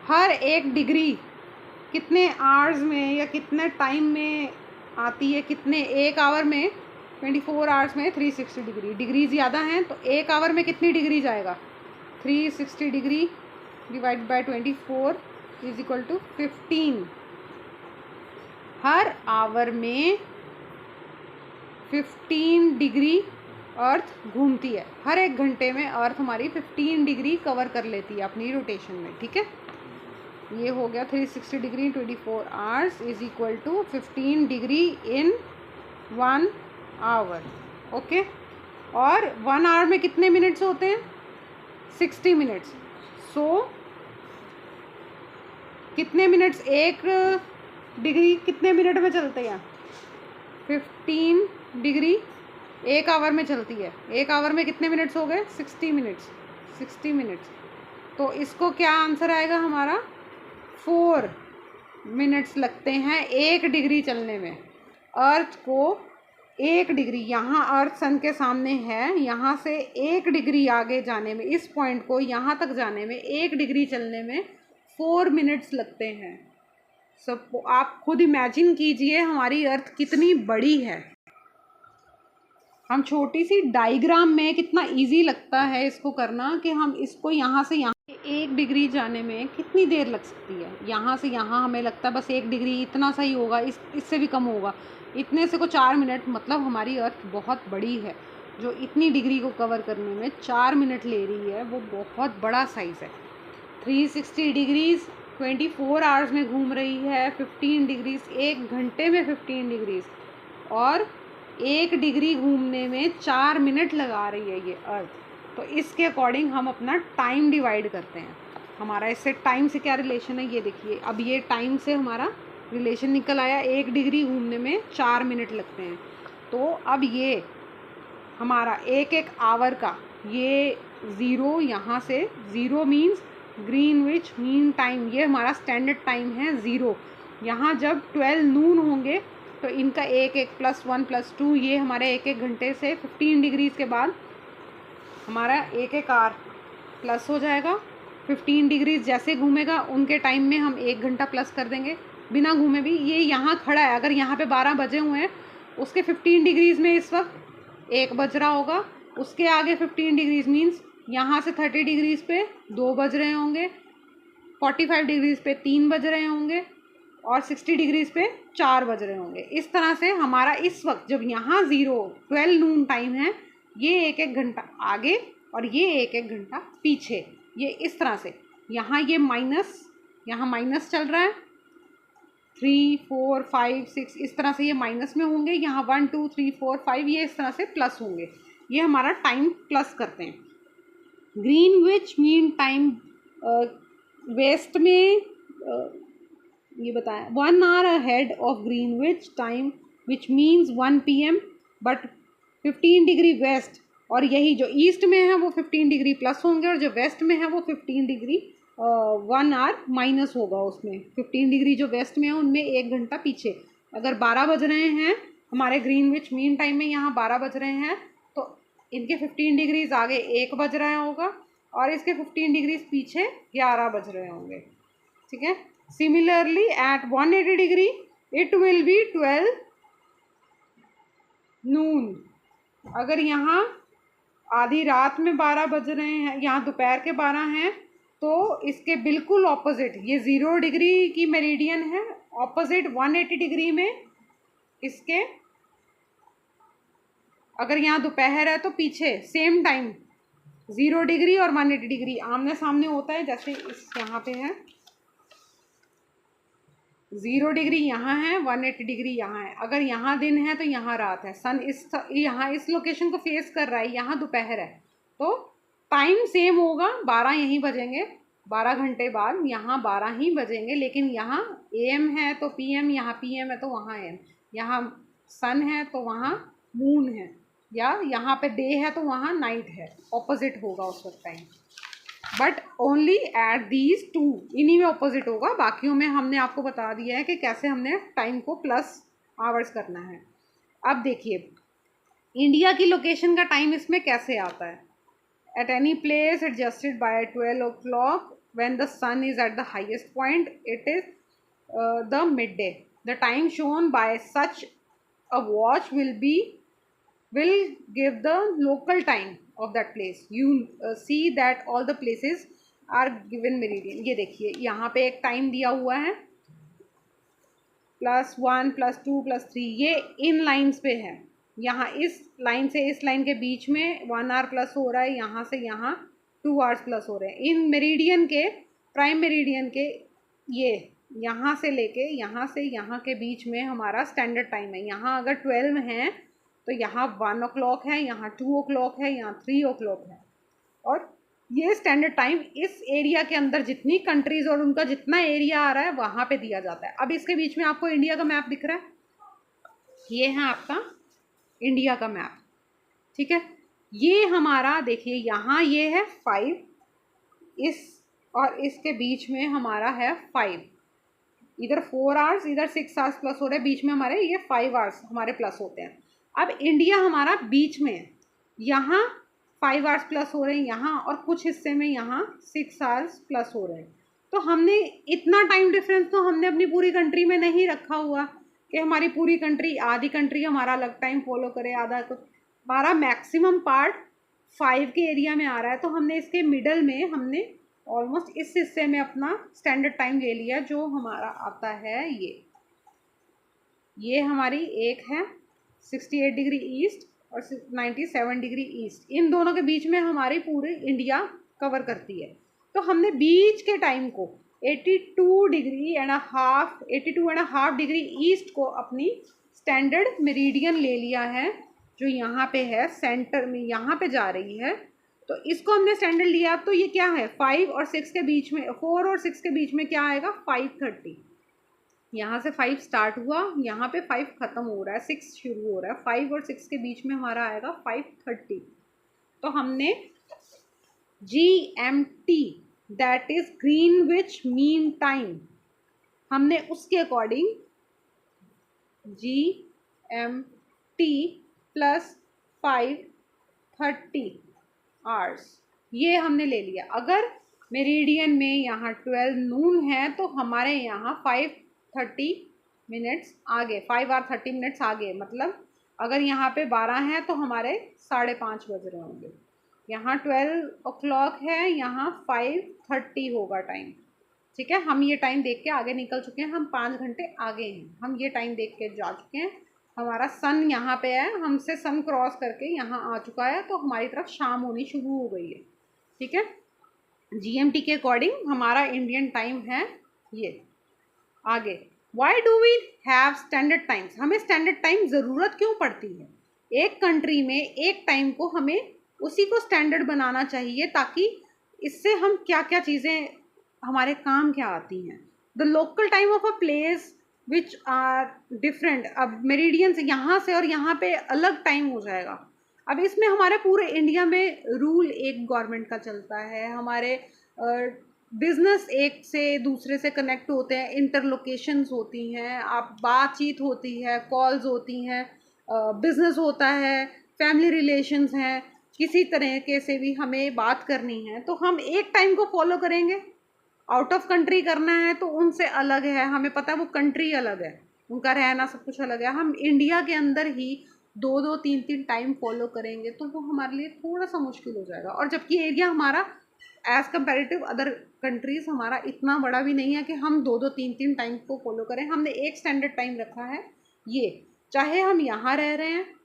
हर एक डिग्री कितने आवर्स में या कितने टाइम में आती है? कितने, 1 आवर में, 24 आवर्स में 360 डिग्री। डिग्री ज़्यादा हैं तो 1 आवर में कितनी डिग्री जाएगा? 360 degree divide by 24 is equal to 15। हर आवर में 15 डिग्री अर्थ घूमती है। हर एक घंटे में अर्थ हमारी 15 डिग्री कवर कर लेती है अपनी रोटेशन में, ठीक है। ये हो गया 360 degree 24 hours is equal to 15 degree in 1 hour, okay. और 1 आवर में कितने मिनट्स होते हैं? 60 मिनट्स। सो कितने मिनट्स, एक डिग्री कितने मिनट में चलते हैं? 15 डिग्री एक आवर में चलती है। एक आवर में कितने मिनट्स हो गए? 60 मिनट्स। 60 मिनट्स। तो इसको क्या आंसर आएगा हमारा? 4 मिनट्स लगते हैं 1 डिग्री चलने में। अर्थ को 1 डिग्री, यहाँ अर्थ सन के सामने है, यहाँ से 1 डिग्री आगे जाने में, इस पॉइंट को यहाँ तक जाने में 1 डिग्री चलने में 4 मिनट्स लगते हैं। सब आप खुद इमेजिन कीजिए हमारी अर्थ कितनी बड़ी है। हम छोटी सी डायग्राम में कितना इजी लगता है इसको करना, कि हम इसको यहाँ से यहाँ 1 डिग्री जाने में कितनी देर लग सकती है। यहाँ से यहाँ हमें लगता है बस 1 डिग्री इतना सही होगा, इससे भी कम होगा, इतने से को 4 मिनट। मतलब हमारी अर्थ बहुत बड़ी है, जो इतनी डिग्री को कवर करने में 4 मिनट ले रही है, वो बहुत बड़ा साइज़ है। 360 डिग्रीज़ 24 आवर्स में घूम रही है, 15 डिग्रीज़ 1 घंटे में 15 डिग्रीज़, और 1 डिग्री घूमने में 4 मिनट लगा रही है ये अर्थ। तो इसके अकॉर्डिंग हम अपना टाइम डिवाइड करते हैं। हमारा इससे टाइम से क्या रिलेशन है, ये देखिए। अब ये टाइम से हमारा रिलेशन निकल आया, 1 डिग्री घूमने में 4 मिनट लगते हैं। तो अब ये हमारा एक आवर का ये 0, यहाँ से 0 मीन्स ग्रीनविच मीन टाइम, ये हमारा स्टैंडर्ड टाइम है 0। यहाँ जब 12 नून होंगे तो इनका 1 +1 +2, ये हमारे 1 घंटे से 15 डिग्रीज़ के बाद हमारा 1 आवर प्लस हो जाएगा। 15 डिग्रीज़ जैसे घूमेगा उनके टाइम में हम 1 घंटा प्लस कर देंगे, बिना घूमे भी। ये यहाँ खड़ा है, अगर यहाँ पे 12 बजे हुए हैं, उसके 15 डिग्रीज़ में इस वक्त 1 बज रहा होगा। उसके आगे 15 डिग्रीज़ मीन्स यहाँ से 30 डिग्रीज़ पे 2 बज रहे होंगे, 45 डिग्रीज़ पे 3 बज रहे होंगे, और 60 डिग्रीज़ पे 4 बज रहे होंगे। इस तरह से हमारा इस वक्त जब यहाँ 12 नून टाइम है, ये 1 घंटा आगे और ये 1 घंटा पीछे, ये इस तरह से। यहाँ ये माइनस, यहाँ माइनस चल रहा है, 3 4 5 6 इस तरह से ये माइनस में होंगे। यहाँ 1 2 3 4 5 ये इस तरह से प्लस होंगे। ये हमारा टाइम प्लस करते हैं। ग्रीनविच मीन टाइम वेस्ट में ये बताया 1 hour ahead of Greenwich time which means 1 PM, but 15 degree west, और यही जो ईस्ट में है वो 15 डिग्री प्लस होंगे, और जो वेस्ट में है वो 15 डिग्री 1 आवर माइनस होगा उसमें। 15 डिग्री जो वेस्ट में है उनमें 1 घंटा पीछे। अगर 12 बज रहे हैं हमारे ग्रीनविच मीन टाइम में, यहाँ 12 बज रहे हैं, तो इनके 15 डिग्रीज आगे 1 बज रहा होगा, और इसके 15 डिग्रीज पीछे 11 बज रहे होंगे, ठीक है। Similarly at 180 degree it will be 12 noon. अगर यहाँ आधी रात में 12 बज रहे हैं, यहाँ दोपहर के 12 हैं, तो इसके बिल्कुल ऑपोजिट ये 0 डिग्री की मेरिडियन है, ऑपोजिट 180 डिग्री में इसके, अगर यहाँ दोपहर है तो पीछे सेम टाइम 0 डिग्री और 180 डिग्री आमने सामने होता है। जैसे इस यहाँ पे है 0 डिग्री यहाँ है, 180 डिग्री यहाँ है। अगर यहाँ दिन है तो यहाँ रात है, सन यहाँ इस लोकेशन को फेस कर रहा है, यहाँ दोपहर है, तो टाइम सेम होगा, 12 यहीं बजेंगे, 12 घंटे बाद यहाँ 12 ही बजेंगे। लेकिन यहाँ AM है तो PM, यहाँ PM है तो वहाँ AM, यहाँ सन है तो वहाँ मून है, या यहाँ पे डे है तो वहाँ नाइट है, ऑपोजिट होगा उस वक्त time. But only at these 2, इन्हीं में ऑपोजिट होगा, बाकियों में हमने आपको बता दिया है कि कैसे हमने टाइम को प्लस आवर्स करना है। अब देखिए इंडिया की लोकेशन का टाइम इसमें कैसे आता है। At any place adjusted by 12 o'clock when the sun is at the highest point, it is the midday. The time shown by such a watch will give the local time of that place. You see that all the places are given meridian. ये देखिए यहाँ पे एक time दिया हुआ है +1 +2 +3, ये इन lines पे है। यहाँ इस लाइन से इस लाइन के बीच में 1 आवर प्लस हो रहा है, यहाँ से यहाँ 2 आवर्स प्लस हो रहे हैं। इन मेरिडियन के, प्राइम मेरिडियन के, ये यहाँ से लेके यहाँ से यहाँ के बीच में हमारा स्टैंडर्ड टाइम है। यहाँ अगर 12 है तो यहाँ 1 o'clock है, यहाँ 2 o'clock है, यहाँ 3 o'clock है। और ये स्टैंडर्ड टाइम इस एरिया के अंदर जितनी कंट्रीज और उनका जितना एरिया आ रहा है वहाँ पे दिया जाता है। अब इसके बीच में आपको इंडिया का मैप दिख रहा है, ये है आपका इंडिया का मैप, ठीक है। ये हमारा देखिए यहाँ ये है 5, इस और इसके बीच में हमारा है 5, इधर 4 आवर्स इधर 6 आवर्स प्लस हो रहे हैं, बीच में हमारे ये 5 आवर्स हमारे प्लस होते हैं। अब इंडिया हमारा बीच में है, यहाँ 5 आवर्स प्लस हो रहे हैं यहाँ, और कुछ हिस्से में यहाँ 6 आवर्स प्लस हो रहे हैं। तो हमने इतना टाइम डिफरेंस तो हमने अपनी पूरी कंट्री में नहीं रखा हुआ कि हमारी पूरी कंट्री, आधी कंट्री हमारा अलग टाइम फॉलो करे, आधा तो हमारा मैक्सिमम पार्ट 5 के एरिया में आ रहा है। तो हमने इसके मिडल में हमने ऑलमोस्ट इस हिस्से में अपना स्टैंडर्ड टाइम ले लिया, जो हमारा आता है ये हमारी एक है 68 डिग्री ईस्ट और 97 डिग्री ईस्ट। इन दोनों के बीच में हमारी पूरी इंडिया कवर करती है। तो हमने बीच के टाइम को 82.5 डिग्री ईस्ट को अपनी स्टैंडर्ड मेरिडियन ले लिया है, जो यहाँ पे है सेंटर में, यहाँ पे जा रही है। तो इसको हमने स्टैंडर्ड लिया। तो ये क्या है 5 और 6 के बीच में, 4 और 6 के बीच में क्या आएगा 5:30। यहाँ से 5 स्टार्ट हुआ, यहाँ पे 5 ख़त्म हो रहा है, 6 शुरू हो रहा है, 5 और 6 के बीच में हमारा आएगा 5:30। तो हमने GMT that is Greenwich mean time, हमने उसके अकॉर्डिंग GMT प्लस 5:30 आवर्स ये हमने ले लिया। अगर मेरिडियन में यहाँ 12 नून है तो हमारे यहाँ 5:30 मिनट्स आगे, 5 और 30 मिनट्स आगे, मतलब अगर यहाँ पे 12 है तो हमारे 5:30 बज रहे होंगे। यहाँ 12 o'clock है, यहाँ 5:30 होगा टाइम, ठीक है। हम ये टाइम देख के आगे निकल चुके हैं, हम 5 घंटे आगे हैं, हम ये टाइम देख के जा चुके हैं। हमारा सन यहाँ पे है, हमसे सन क्रॉस करके यहाँ आ चुका है, तो हमारी तरफ शाम होनी शुरू हो गई है, ठीक है। GMT के अकॉर्डिंग हमारा इंडियन टाइम है ये। आगे why do we have standard times, हमें स्टैंडर्ड टाइम ज़रूरत क्यों पड़ती है? एक कंट्री में एक टाइम को हमें उसी को स्टैंडर्ड बनाना चाहिए, ताकि इससे हम क्या क्या चीज़ें हमारे काम क्या आती हैं। The local time of a place which are different, अब मेरिडियन से यहाँ से और यहाँ पे अलग टाइम हो जाएगा। अब इसमें हमारे पूरे इंडिया में रूल एक गवर्नमेंट का चलता है, हमारे बिजनेस एक से दूसरे से कनेक्ट होते हैं, इंटरलोकेशंस होती हैं, आप बातचीत होती है, कॉल्स होती हैं, बिजनेस होता है, फैमिली रिलेशंस हैं, किसी तरह के से भी हमें बात करनी है तो हम एक टाइम को फॉलो करेंगे। आउट ऑफ कंट्री करना है तो उनसे अलग है, हमें पता है वो कंट्री अलग है, उनका रहना सब कुछ अलग है। हम इंडिया के अंदर ही 2-2, 3-3 टाइम फॉलो करेंगे तो वो हमारे लिए थोड़ा सा मुश्किल हो जाएगा। और जबकि एरिया हमारा एज़ कम्पेरेटिव अदर कंट्रीज़ हमारा इतना बड़ा भी नहीं है कि हम 2-2, 3-3 टाइम को फॉलो करें। हमने एक स्टैंडर्ड टाइम रखा है ये, चाहे हम यहाँ रह रहे हैं,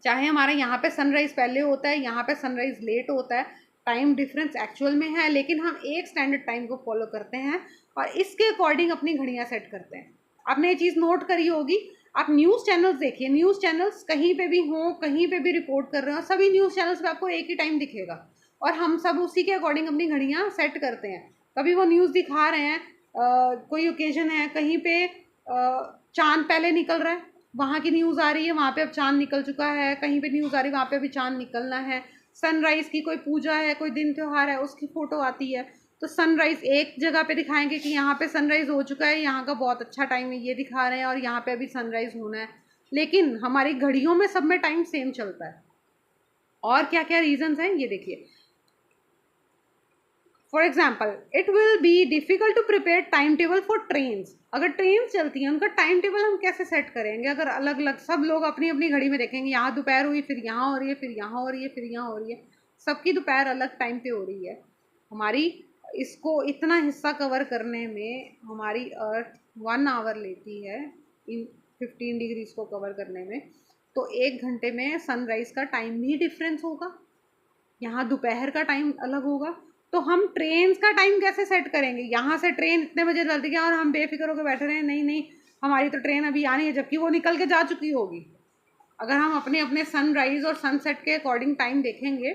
चाहे हमारा यहाँ पे सनराइज़ पहले होता है, यहाँ पे सनराइज़ लेट होता है, टाइम डिफरेंस एक्चुअल में है, लेकिन हम एक स्टैंडर्ड टाइम को फॉलो करते हैं और इसके अकॉर्डिंग अपनी घड़ियाँ सेट करते हैं। आपने ये चीज़ नोट करी होगी, आप न्यूज़ चैनल्स देखिए, न्यूज़ चैनल्स कहीं पे भी हों, कहीं पे भी रिपोर्ट कर रहे हो, सभी न्यूज़ चैनल्स पे आपको एक ही टाइम दिखेगा और हम सब उसी के अकॉर्डिंग अपनी घड़ियाँ सेट करते हैं। कभी वो न्यूज़ दिखा रहे हैं, कोई ओकेजन है, कहीं पे चाँद पहले निकल रहा है, वहाँ की न्यूज़ आ रही है, वहाँ पे अब चाँद निकल चुका है, कहीं पे न्यूज़ आ रही है वहाँ पे अभी चाँद निकलना है। सनराइज़ की कोई पूजा है, कोई दिन त्यौहार है, उसकी फ़ोटो आती है तो सनराइज़ एक जगह पे दिखाएंगे कि यहाँ पे सनराइज़ हो चुका है, यहाँ का बहुत अच्छा टाइम है, ये दिखा रहे हैं, और यहाँ पे अभी सनराइज़ होना है। लेकिन हमारी घड़ियों में सब में टाइम सेम चलता है। और क्या क्या रीजंस हैं ये देखिए। For example, it will be difficult to prepare time table for trains. अगर ट्रेन चलती हैं उनका टाइम टेबल हम कैसे सेट करेंगे? अगर अलग अलग सब लोग अपनी अपनी घड़ी में देखेंगे, यहाँ दोपहर हुई, फिर यहाँ हो रही है, फिर यहाँ हो रही है, फिर यहाँ हो रही है, सबकी दोपहर अलग टाइम पे हो रही है। हमारी इसको इतना हिस्सा कवर करने में हमारी अर्थ 1 आवर लेती है इन 15 डिग्रीज को कवर करने में। तो 1 घंटे में सनराइज़ का टाइम भी डिफरेंस होगा, यहाँ दोपहर का टाइम अलग होगा। तो हम ट्रेन का टाइम कैसे सेट करेंगे? यहाँ से ट्रेन इतने बजे चलती है और हम बेफिक्र होकर बैठे रहे, नहीं नहीं हमारी तो ट्रेन अभी आनी है, जबकि वो निकल के जा चुकी होगी। अगर हम अपने अपने सनराइज़ और सनसेट के अकॉर्डिंग टाइम देखेंगे,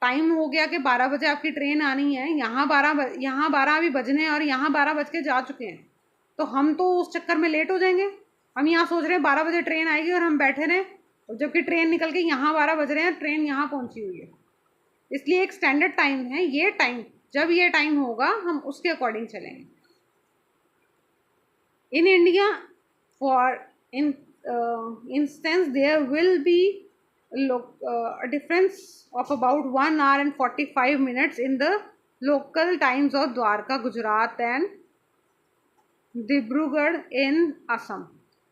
टाइम हो गया कि 12 बजे आपकी ट्रेन आनी है, यहाँ 12 अभी बजने हैं और यहाँ 12 बज के जा चुके हैं, तो हम तो उस चक्कर में लेट हो जाएंगे। हम यहाँ सोच रहे हैं 12 बजे ट्रेन आएगी और हम बैठे रहें, जबकि ट्रेन निकल के यहाँ 12 बज रहे हैं, ट्रेन यहाँ पहुँची हुई है। इसलिए एक स्टैंडर्ड टाइम है ये टाइम, जब ये टाइम होगा हम उसके अकॉर्डिंग चलेंगे। In India for instance there will be a difference of about 1 hour and 45 minutes in the local times of Dwarka, Gujarat and Dibrugarh in Assam।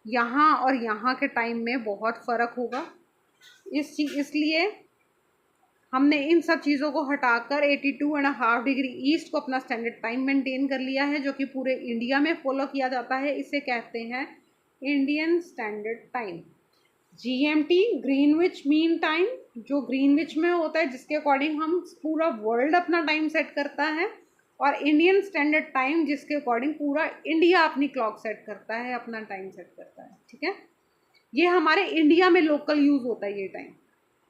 यहाँ और यहाँ के टाइम में बहुत फ़र्क होगा। इसलिए हमने इन सब चीज़ों को हटाकर 82.5 डिग्री ईस्ट को अपना स्टैंडर्ड टाइम मेंटेन कर लिया है, जो कि पूरे इंडिया में फॉलो किया जाता है। इसे कहते हैं Indian standard time. GMT Greenwich mean time, जो ग्रीनविच में होता है, जिसके अकॉर्डिंग हम पूरा वर्ल्ड अपना टाइम सेट करता है, और इंडियन स्टैंडर्ड टाइम जिसके अकॉर्डिंग पूरा इंडिया अपनी क्लॉक सेट करता है, अपना टाइम सेट करता है। ठीक है, ये हमारे इंडिया में लोकल यूज़ होता है ये टाइम।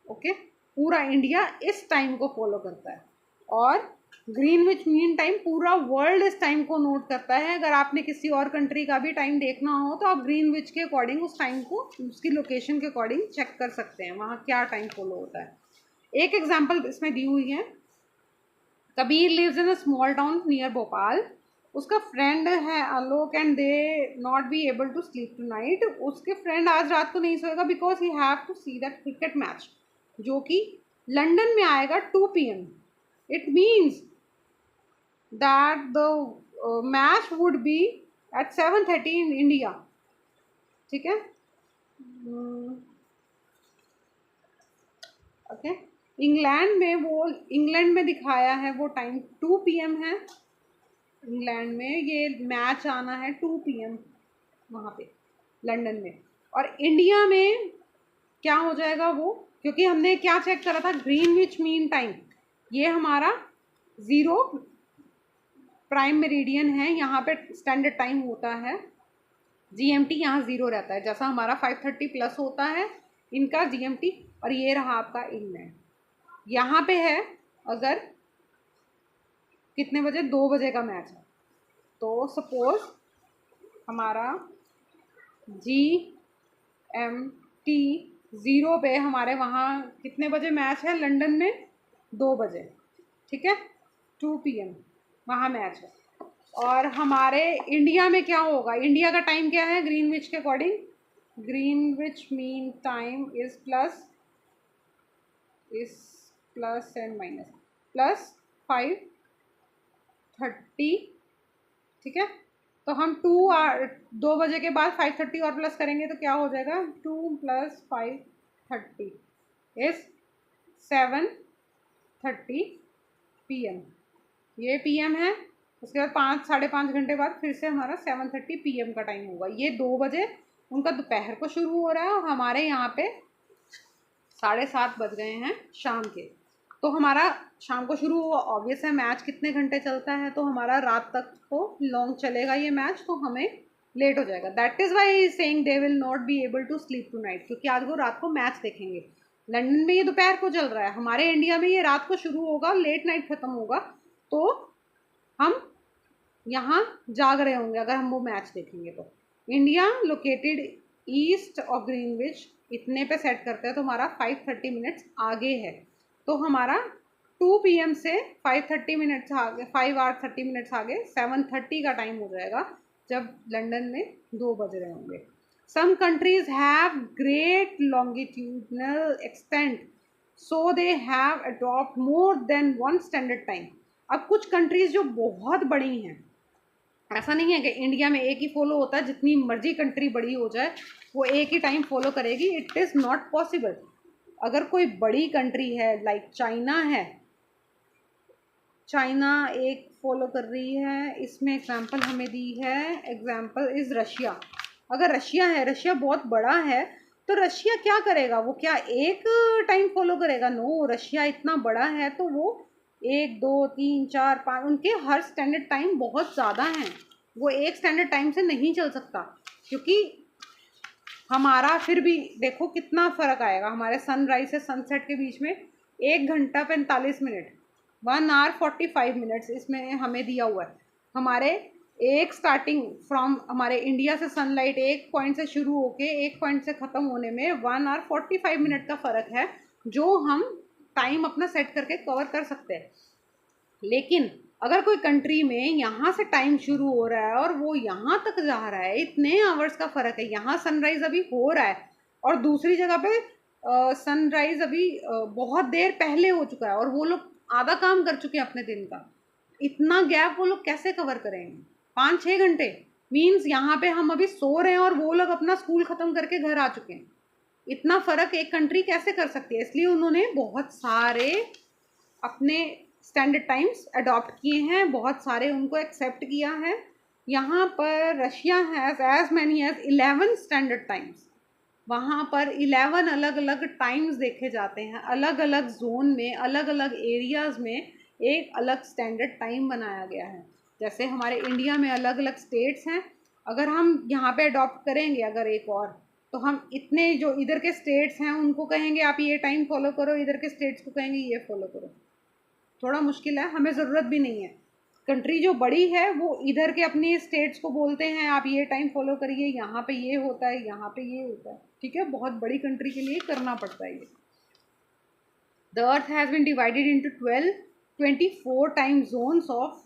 ओके, पूरा इंडिया इस टाइम को फॉलो करता है, और ग्रीनविच मीन टाइम पूरा वर्ल्ड इस टाइम को नोट करता है। अगर आपने किसी और कंट्री का भी टाइम देखना हो तो आप ग्रीनविच के अकॉर्डिंग उस टाइम को उसकी लोकेशन के अकॉर्डिंग चेक कर सकते हैं वहाँ क्या टाइम फॉलो होता है। एक एग्जांपल इसमें दी हुई है, Kabir lives in a small town near Bhopal. उसका फ्रेंड है Alok and they not be able to sleep tonight. उसके फ्रेंड आज रात को नहीं सोएगा because he have to see that cricket match, जो कि लंदन में आएगा 2 PM। It means that the match would be at 7:30 in India. ठीक है, ओके। इंग्लैंड में दिखाया है वो टाइम 2 PM है। इंग्लैंड में ये मैच आना है 2 PM वहाँ पे लंदन में, और इंडिया में क्या हो जाएगा वो, क्योंकि हमने क्या चेक करा था, ग्रीनविच मीन टाइम, ये हमारा 0 प्राइम मेरिडियन है, यहाँ पे स्टैंडर्ड टाइम होता है। GMT यहाँ 0 रहता है, जैसा हमारा 5:30 प्लस होता है इनका GMT। और ये रहा आपका इंग्लैंड, यहाँ पे है अगर कितने बजे, 2 बजे का मैच है, तो सपोज हमारा GMT 0 पे हमारे वहाँ कितने बजे मैच है लंदन में, 2 बजे। ठीक है, 2 PM वहाँ मैच है। और हमारे इंडिया में क्या होगा, इंडिया का टाइम क्या है ग्रीनविच के according, Greenwich mean time is plus and minus plus 5:30। ठीक है, तो हम 2 बजे के बाद 5:30 और प्लस करेंगे तो क्या हो जाएगा, 2 + 5:30 इज 7:30 PM। ये PM है, उसके बाद 5-5.5 घंटे बाद फिर से हमारा 7:30 PM का टाइम होगा। ये 2 बजे उनका दोपहर को शुरू हो रहा है और हमारे यहाँ पे 7:30 बज गए हैं शाम के। तो हमारा शाम को शुरू हुआ, ऑब्वियस है मैच कितने घंटे चलता है, तो हमारा रात तक तो लॉन्ग चलेगा ये मैच, तो हमें लेट हो जाएगा। That is why saying they will not be able to sleep tonight, क्योंकि आज वो रात को मैच देखेंगे। लंदन में ये दोपहर को चल रहा है, हमारे इंडिया में ये रात को शुरू होगा, लेट नाइट ख़त्म होगा, तो हम यहाँ जाग रहे होंगे अगर हम वो मैच देखेंगे। तो India located east of Greenwich इतने पे सेट करते हैं, तो हमारा 5:30 मिनट्स आगे है, तो हमारा 2 PM से 5:30 मिनट्स आगे, 5 hours 30 मिनट्स आगे 7:30 का टाइम हो जाएगा जब लंदन में 2 बज रहे होंगे। Some countries have great longitudinal extent, so they have adopt more than 1 standard time. अब कुछ कंट्रीज़ जो बहुत बड़ी हैं, ऐसा नहीं है कि इंडिया में एक ही फॉलो होता है, जितनी मर्जी कंट्री बड़ी हो जाए वो एक ही टाइम फॉलो करेगी, इट इज़ नॉट पॉसिबल। अगर कोई बड़ी कंट्री है लाइक चाइना है, चाइना एक फॉलो कर रही है, इसमें एग्जांपल हमें दी है, एग्जांपल इज़ रशिया। अगर रशिया है, रशिया बहुत बड़ा है, तो रशिया क्या करेगा, वो क्या एक टाइम फॉलो करेगा? नो, रशिया इतना बड़ा है तो वो 1 2 3 4 5 उनके हर स्टैंडर्ड टाइम बहुत ज़्यादा हैं, वो एक स्टैंडर्ड टाइम से नहीं चल सकता, क्योंकि हमारा फिर भी देखो कितना फ़र्क आएगा हमारे सनराइज से सनसेट के बीच में, 1 घंटा 45 मिनट, 1 आवर 45 मिनट्स इसमें हमें दिया हुआ है। हमारे एक स्टार्टिंग फ्रॉम हमारे इंडिया से सनलाइट एक पॉइंट से शुरू होके एक पॉइंट से ख़त्म होने में 1 आवर 45 मिनट का फ़र्क है, जो हम टाइम अपना सेट करके कवर कर सकते हैं। लेकिन अगर कोई कंट्री में यहाँ से टाइम शुरू हो रहा है और वो यहाँ तक जा रहा है, इतने आवर्स का फ़र्क है, यहाँ सनराइज़ अभी हो रहा है और दूसरी जगह पे सनराइज़ अभी बहुत देर पहले हो चुका है और वो लोग आधा काम कर चुके हैं अपने दिन का, इतना गैप वो लोग कैसे कवर करेंगे? 5-6 घंटे मीन्स यहाँ पे हम अभी सो रहे हैं और वो लोग अपना स्कूल ख़त्म करके घर आ चुके हैं। इतना फ़र्क एक कंट्री कैसे कर सकती है? इसलिए उन्होंने बहुत सारे अपने स्टैंडर्ड टाइम्स अडॉप्ट किए हैं, बहुत सारे उनको एक्सेप्ट किया है। यहाँ पर Russia has as many as 11 standard times, वहाँ पर 11 अलग अलग टाइम्स देखे जाते हैं, अलग अलग जोन में अलग अलग एरियाज़ में एक अलग स्टैंडर्ड टाइम बनाया गया है। जैसे हमारे इंडिया में अलग अलग स्टेट्स हैं, अगर हम यहाँ पे अडॉप्ट करेंगे अगर एक और, तो हम इतने जो इधर के स्टेट्स हैं उनको कहेंगे आप ये टाइम फॉलो करो, इधर के स्टेट्स को कहेंगे ये फॉलो करो, थोड़ा मुश्किल है, हमें ज़रूरत भी नहीं है। कंट्री जो बड़ी है वो इधर के अपनी स्टेट्स को बोलते हैं आप ये टाइम फॉलो करिए, यहाँ पे ये होता है, यहाँ पे ये होता है, ठीक है, बहुत बड़ी कंट्री के लिए करना पड़ता है ये। The earth has been divided into 24 time zones of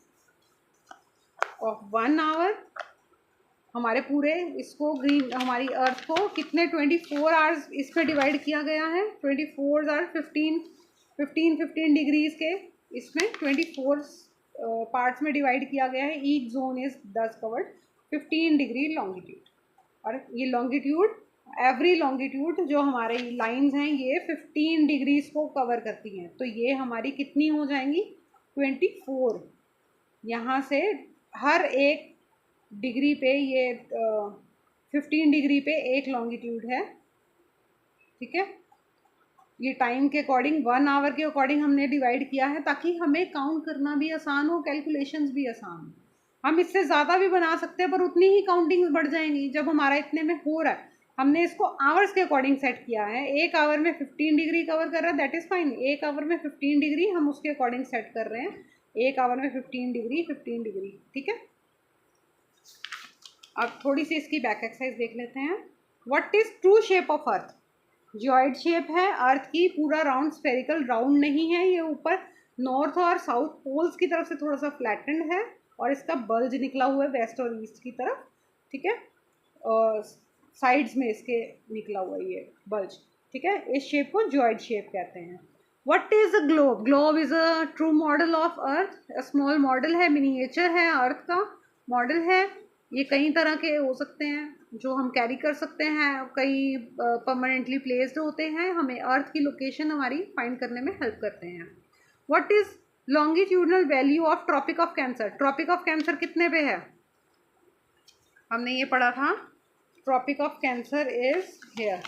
1 hour. हमारे पूरे इसको ग्रीन हमारी अर्थ को कितने 24 आवर्स इसमें डिवाइड किया गया है, 24 आवर 15 डिग्रीज के इसमें 24 पार्ट्स में डिवाइड किया गया है। Each zone is 10 covered 15 degree longitude, और ये लॉन्गिट्यूड एवरी लॉन्गिट्यूड जो हमारे लाइंस हैं ये 15 डिग्रीज को कवर करती हैं, तो ये हमारी कितनी हो जाएंगी 24। यहाँ से हर एक डिग्री पे ये 15 डिग्री पे एक लॉन्गिट्यूड है, ठीक है। ये टाइम के अकॉर्डिंग 1 आवर के अकॉर्डिंग हमने डिवाइड किया है ताकि हमें काउंट करना भी आसान हो, कैलकुलेशंस भी आसान हो। हम इससे ज़्यादा भी बना सकते हैं पर उतनी ही काउंटिंग्स बढ़ जाएंगी जब हमारा इतने में हो रहा है। हमने इसको आवर्स के अकॉर्डिंग सेट किया है, 1 आवर में 15 डिग्री कवर कर रहा है, दैट इज़ फाइन। 1 आवर में 15 डिग्री हम उसके अकॉर्डिंग सेट कर रहे हैं, 1 आवर में 15 डिग्री, ठीक है। अब थोड़ी सी इसकी बैक एक्सरसाइज देख लेते हैं। What is true shape of earth? Geoid shape है अर्थ की, पूरा राउंड स्फेरिकल राउंड नहीं है, ये ऊपर नॉर्थ और साउथ पोल्स की तरफ से थोड़ा सा फ्लैटेंड है और इसका बल्ज निकला हुआ है वेस्ट और ईस्ट की तरफ, ठीक है, और साइड्स में इसके निकला हुआ है ये बल्ज, ठीक है। इस शेप को जियोइड शेप कहते हैं। What is a globe? Globe is a true model of earth, small model है, मिनिएचर है, अर्थ का मॉडल है। ये कई तरह के हो सकते हैं जो हम कैरी कर सकते हैं, कई परमानेंटली प्लेस्ड होते हैं, हमें अर्थ की लोकेशन हमारी फाइंड करने में हेल्प करते हैं। What is longitudinal value of tropic of cancer? Tropic of cancer कितने पे है? हमने ये पढ़ा था, tropic of cancer is here,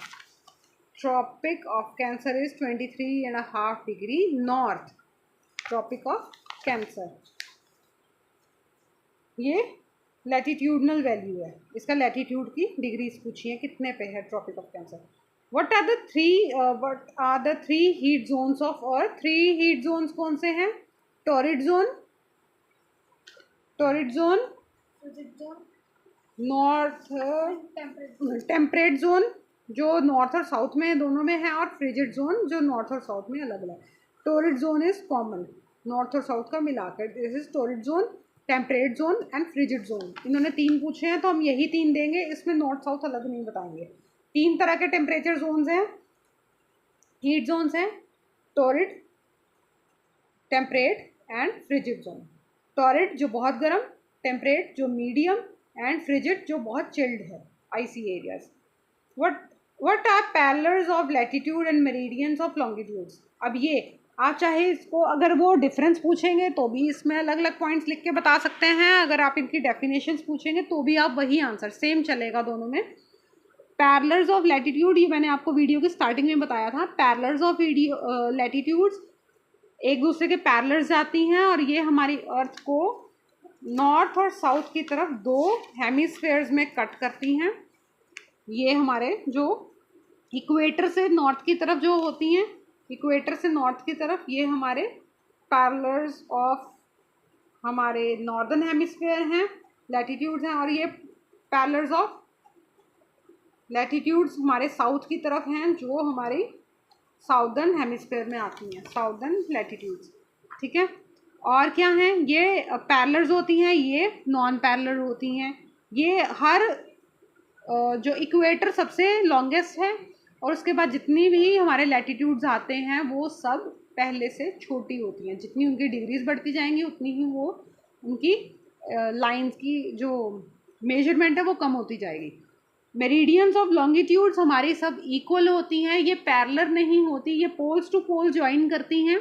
tropic of cancer is 23.5 degree north, tropic of cancer. ये लैटिट्यूडनल वैल्यू है, इसका लैटिट्यूड की डिग्रीज पूछी है कितने पे है tropic of cancer. What are the three heat zones of earth? 3 heat zones कौन से हैं? Torrid zone, north temperate zone जो नॉर्थ और साउथ में दोनों में है, और फ्रिजिड जोन जो नॉर्थ और साउथ में अलग अलग। Torrid zone is common north और साउथ का मिलाकर, this is torrid zone, temperate zone and frigid zone. इन्होंने 3 पूछे हैं तो हम यही 3 देंगे, इसमें नॉर्थ साउथ अलग नहीं बताएंगे। 3 तरह के टेम्परेचर जोन्स हैं, हीट जोन्स हैं, torrid, temperate and frigid zone. Torrid जो बहुत गर्म, टेम्परेट जो मीडियम, एंड फ्रिजिड जो बहुत चिल्ड है, icy areas. What are parallels of latitude and meridians of longitudes? अब ये आप चाहे इसको अगर वो डिफरेंस पूछेंगे तो भी इसमें अलग अलग पॉइंट्स लिख के बता सकते हैं, अगर आप इनकी डेफिनेशंस पूछेंगे तो भी आप वही आंसर सेम चलेगा दोनों में। पैरेलल्स ऑफ लैटिट्यूड, ये मैंने आपको वीडियो की स्टार्टिंग में बताया था। पैरेलल्स ऑफ लैटिट्यूड्स एक दूसरे के पैरेलल्स जाती हैं और ये हमारी अर्थ को नॉर्थ और साउथ की तरफ दो हेमिस्फेयर्स में कट करती हैं। ये हमारे जो इक्वेटर से नॉर्थ की तरफ जो होती हैं, इक्वेटर से नॉर्थ की तरफ, ये हमारे पैरेलल्स ऑफ हमारे नॉर्दर्न हेमिस्फेयर हैं, लैटिट्यूड्स हैं। और ये पैरेलल्स ऑफ लैटिट्यूड्स हमारे साउथ की तरफ हैं, जो हमारी साउदर्न हेमिस्फेयर में आती हैं, साउदर्न लैटिट्यूड्स। ठीक है, और क्या हैं ये पैरेलल्स होती हैं, ये नॉन पैरेलल होती हैं। ये हर जो इक्वेटर सबसे लॉन्गेस्ट है और उसके बाद जितनी भी हमारे लैटिट्यूड्स आते हैं वो सब पहले से छोटी होती हैं। जितनी उनकी डिग्रीज बढ़ती जाएंगी उतनी ही वो उनकी लाइंस की जो मेजरमेंट है वो कम होती जाएगी। मेरिडियंस ऑफ लॉन्गिट्यूड्स हमारी सब इक्वल होती हैं, ये पैरेलल नहीं होती, ये पोल्स टू पोल ज्वाइन करती हैं,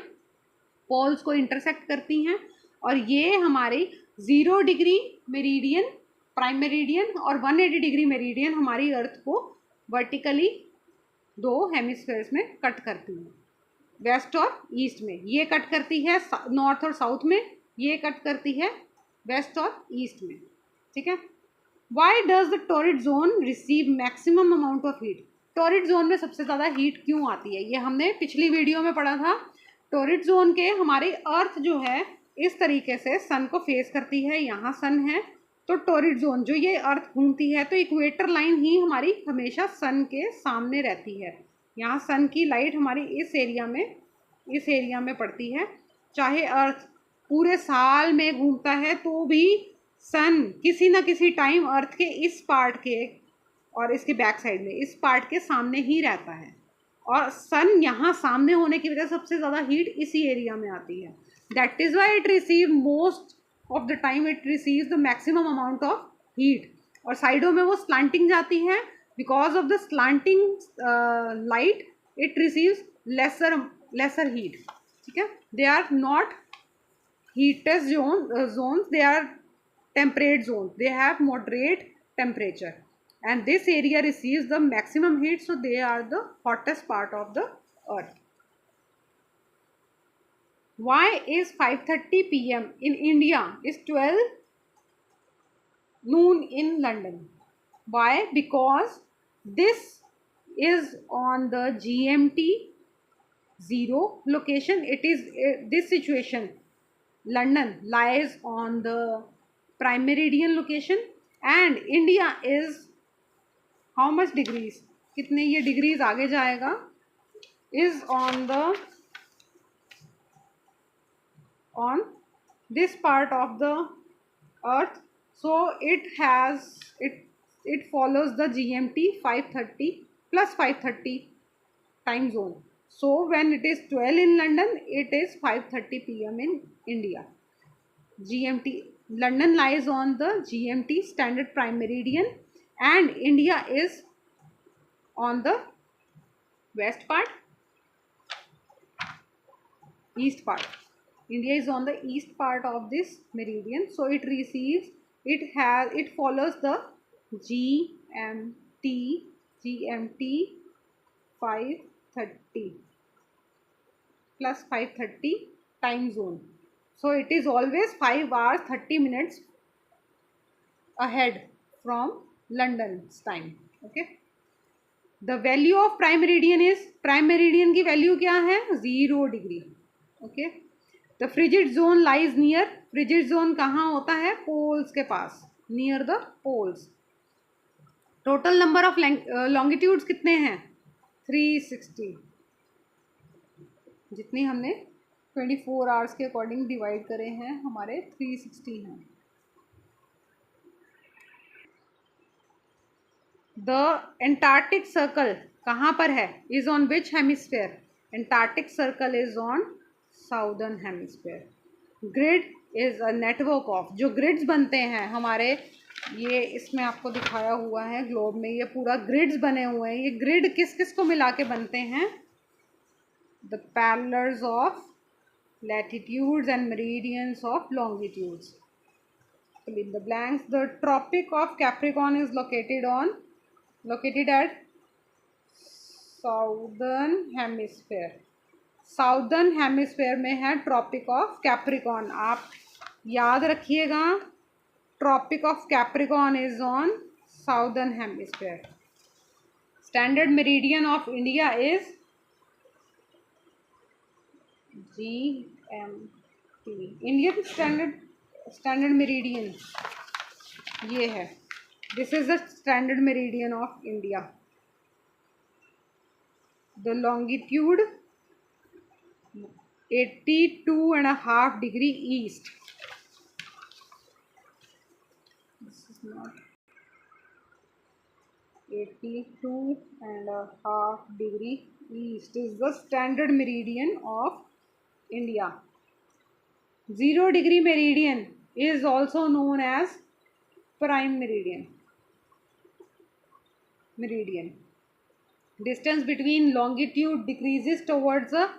पोल्स को इंटरसेक्ट करती हैं। और ये हमारी 0 डिग्री मेरिडियन प्राइम मेरिडियन और 180 डिग्री मेरिडियन हमारी अर्थ को वर्टिकली दो हेमिस्फेयर्स में कट करती हैं, वेस्ट और ईस्ट में। ये कट करती है नॉर्थ और साउथ में, ये कट करती है वेस्ट और ईस्ट में। ठीक है, why does the torrid zone receive maximum amount of heat? Torrid zone में सबसे ज़्यादा हीट क्यों आती है, ये हमने पिछली वीडियो में पढ़ा था। टॉरिड जोन के हमारी अर्थ जो है इस तरीके से सन को फेस करती है, यहाँ सन है, तो टॉरिड जोन जो ये अर्थ घूमती है तो इक्वेटर लाइन ही हमारी हमेशा सन के सामने रहती है। यहाँ सन की लाइट हमारी इस एरिया में पड़ती है। चाहे अर्थ पूरे साल में घूमता है तो भी सन किसी ना किसी टाइम अर्थ के इस पार्ट के और इसके बैक साइड में इस पार्ट के सामने ही रहता है, और सन यहाँ सामने होने की वजह से सबसे ज़्यादा हीट इसी एरिया में आती है। That is why it receive most of the time it receives the maximum amount of heat. और साइडों में वो स्लांटिंग जाती है, because of the slanting light it receives lesser heat. ठीक है, they are not heatest zones, they are temperate zones, they have moderate temperature and this area receives the maximum heat, so they are the hottest part of the earth. Why is 5:30 p.m. in India is 12 noon in London? Why? Because this is on the GMT 0 location. It is this situation, London lies on the prime meridian location and India is how much degrees, कितने ये degrees आगे जाएगा, is on this part of the earth, so it follows the GMT 5:30 plus 5:30 time zone. So when it is 12 in London, it is 5:30 p.m. in India. GMT, London lies on the GMT standard prime meridian and India is on the west part, east part. India is on the east part of this meridian, so it receives, it follows the GMT 5:30 plus 5:30 time zone. So it is always 5 hours 30 minutes ahead from London's time. Okay. The value of prime meridian is, prime meridian की value क्या है, 0 degree. Okay. The frigid zone lies near, frigid zone कहाँ होता है, poles के पास, near the poles. Total number of longitudes कितने हैं, 360, जितनी हमने 24 आवर्स के अकॉर्डिंग डिवाइड करे हैं हमारे 360 हैं. द एंटार्क्टिक सर्कल कहाँ पर है, is on which hemisphere, Antarctic circle is on southern hemisphere. Grid is a network of, जो ग्रिड्स बनते हैं हमारे, ये इसमें आपको दिखाया हुआ है ग्लोब में, ये पूरा ग्रिड्स बने हुए हैं. ये ग्रिड किस किस को मिला के बनते हैं, the parallels of latitudes and meridians of longitudes. Fill in the blanks. The Tropic of Capricorn is located on located at southern hemisphere, southern hemisphere में है ट्रॉपिक ऑफ कैप्रिकॉर्न। आप याद रखिएगा, tropic of capricorn is on southern hemisphere. Standard meridian of India is GMT, Indian standard meridian ये है। This is the standard meridian of India. The longitude 82.5 degree east. This is not 82.5 degree east is the standard meridian of India. 0 degree meridian is also known as prime meridian. Distance between longitude decreases towards the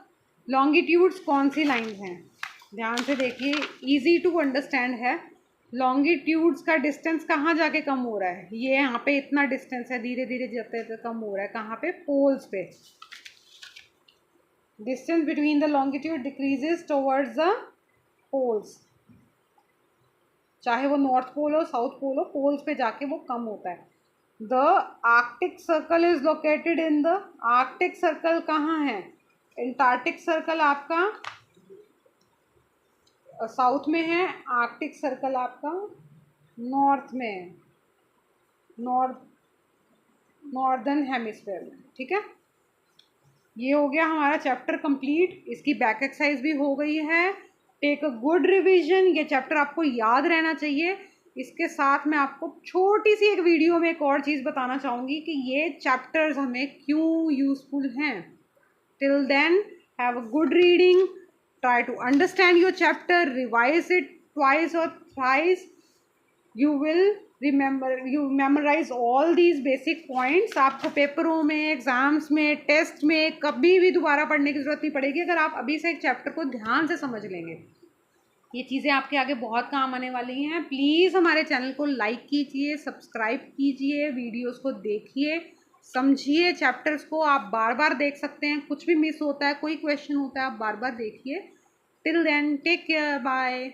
longitudes कौन सी lines हैं, ध्यान से देखिए, easy to understand है। Longitudes का distance कहाँ जाके कम हो रहा है, ये यहाँ पे इतना डिस्टेंस है, धीरे धीरे जाते जाते कम हो रहा है, कहाँ पे, पोल्स पे। Distance between the longitude decreases towards the poles, चाहे वो नॉर्थ पोल हो साउथ पोल हो, पोल्स पे जाके वो कम होता है। The Arctic circle is located in the, Arctic circle कहाँ है, एंटार्क्टिक सर्कल आपका साउथ में है, आर्कटिक सर्कल आपका नॉर्थ में है, नॉर्दर्न हेमिस्फीयर में। ठीक है, ये हो गया हमारा चैप्टर कंप्लीट। इसकी बैक एक्सरसाइज भी हो गई है। टेक अ गुड रिवीजन, ये चैप्टर आपको याद रहना चाहिए। इसके साथ मैं आपको छोटी सी एक वीडियो में एक और चीज़ बताना चाहूँगी कि ये चैप्टर्स हमें क्यों यूज़फुल हैं। Till then have a good reading, try to understand your chapter, revise it twice or thrice, you will remember, you memorize all these basic points। आपको पेपरों में, एग्जाम्स में, टेस्ट में कभी भी दोबारा पढ़ने की ज़रूरत नहीं पड़ेगी अगर आप अभी से एक चैप्टर को ध्यान से समझ लेंगे। ये चीज़ें आपके आगे बहुत काम आने वाली हैं। प्लीज़ हमारे चैनल को लाइक कीजिए, सब्सक्राइब कीजिए, वीडियोस को देखिए, समझिए, चैप्टर्स को आप बार बार देख सकते हैं, कुछ भी मिस होता है, कोई क्वेश्चन होता है, आप बार बार देखिए। Till then take care, bye.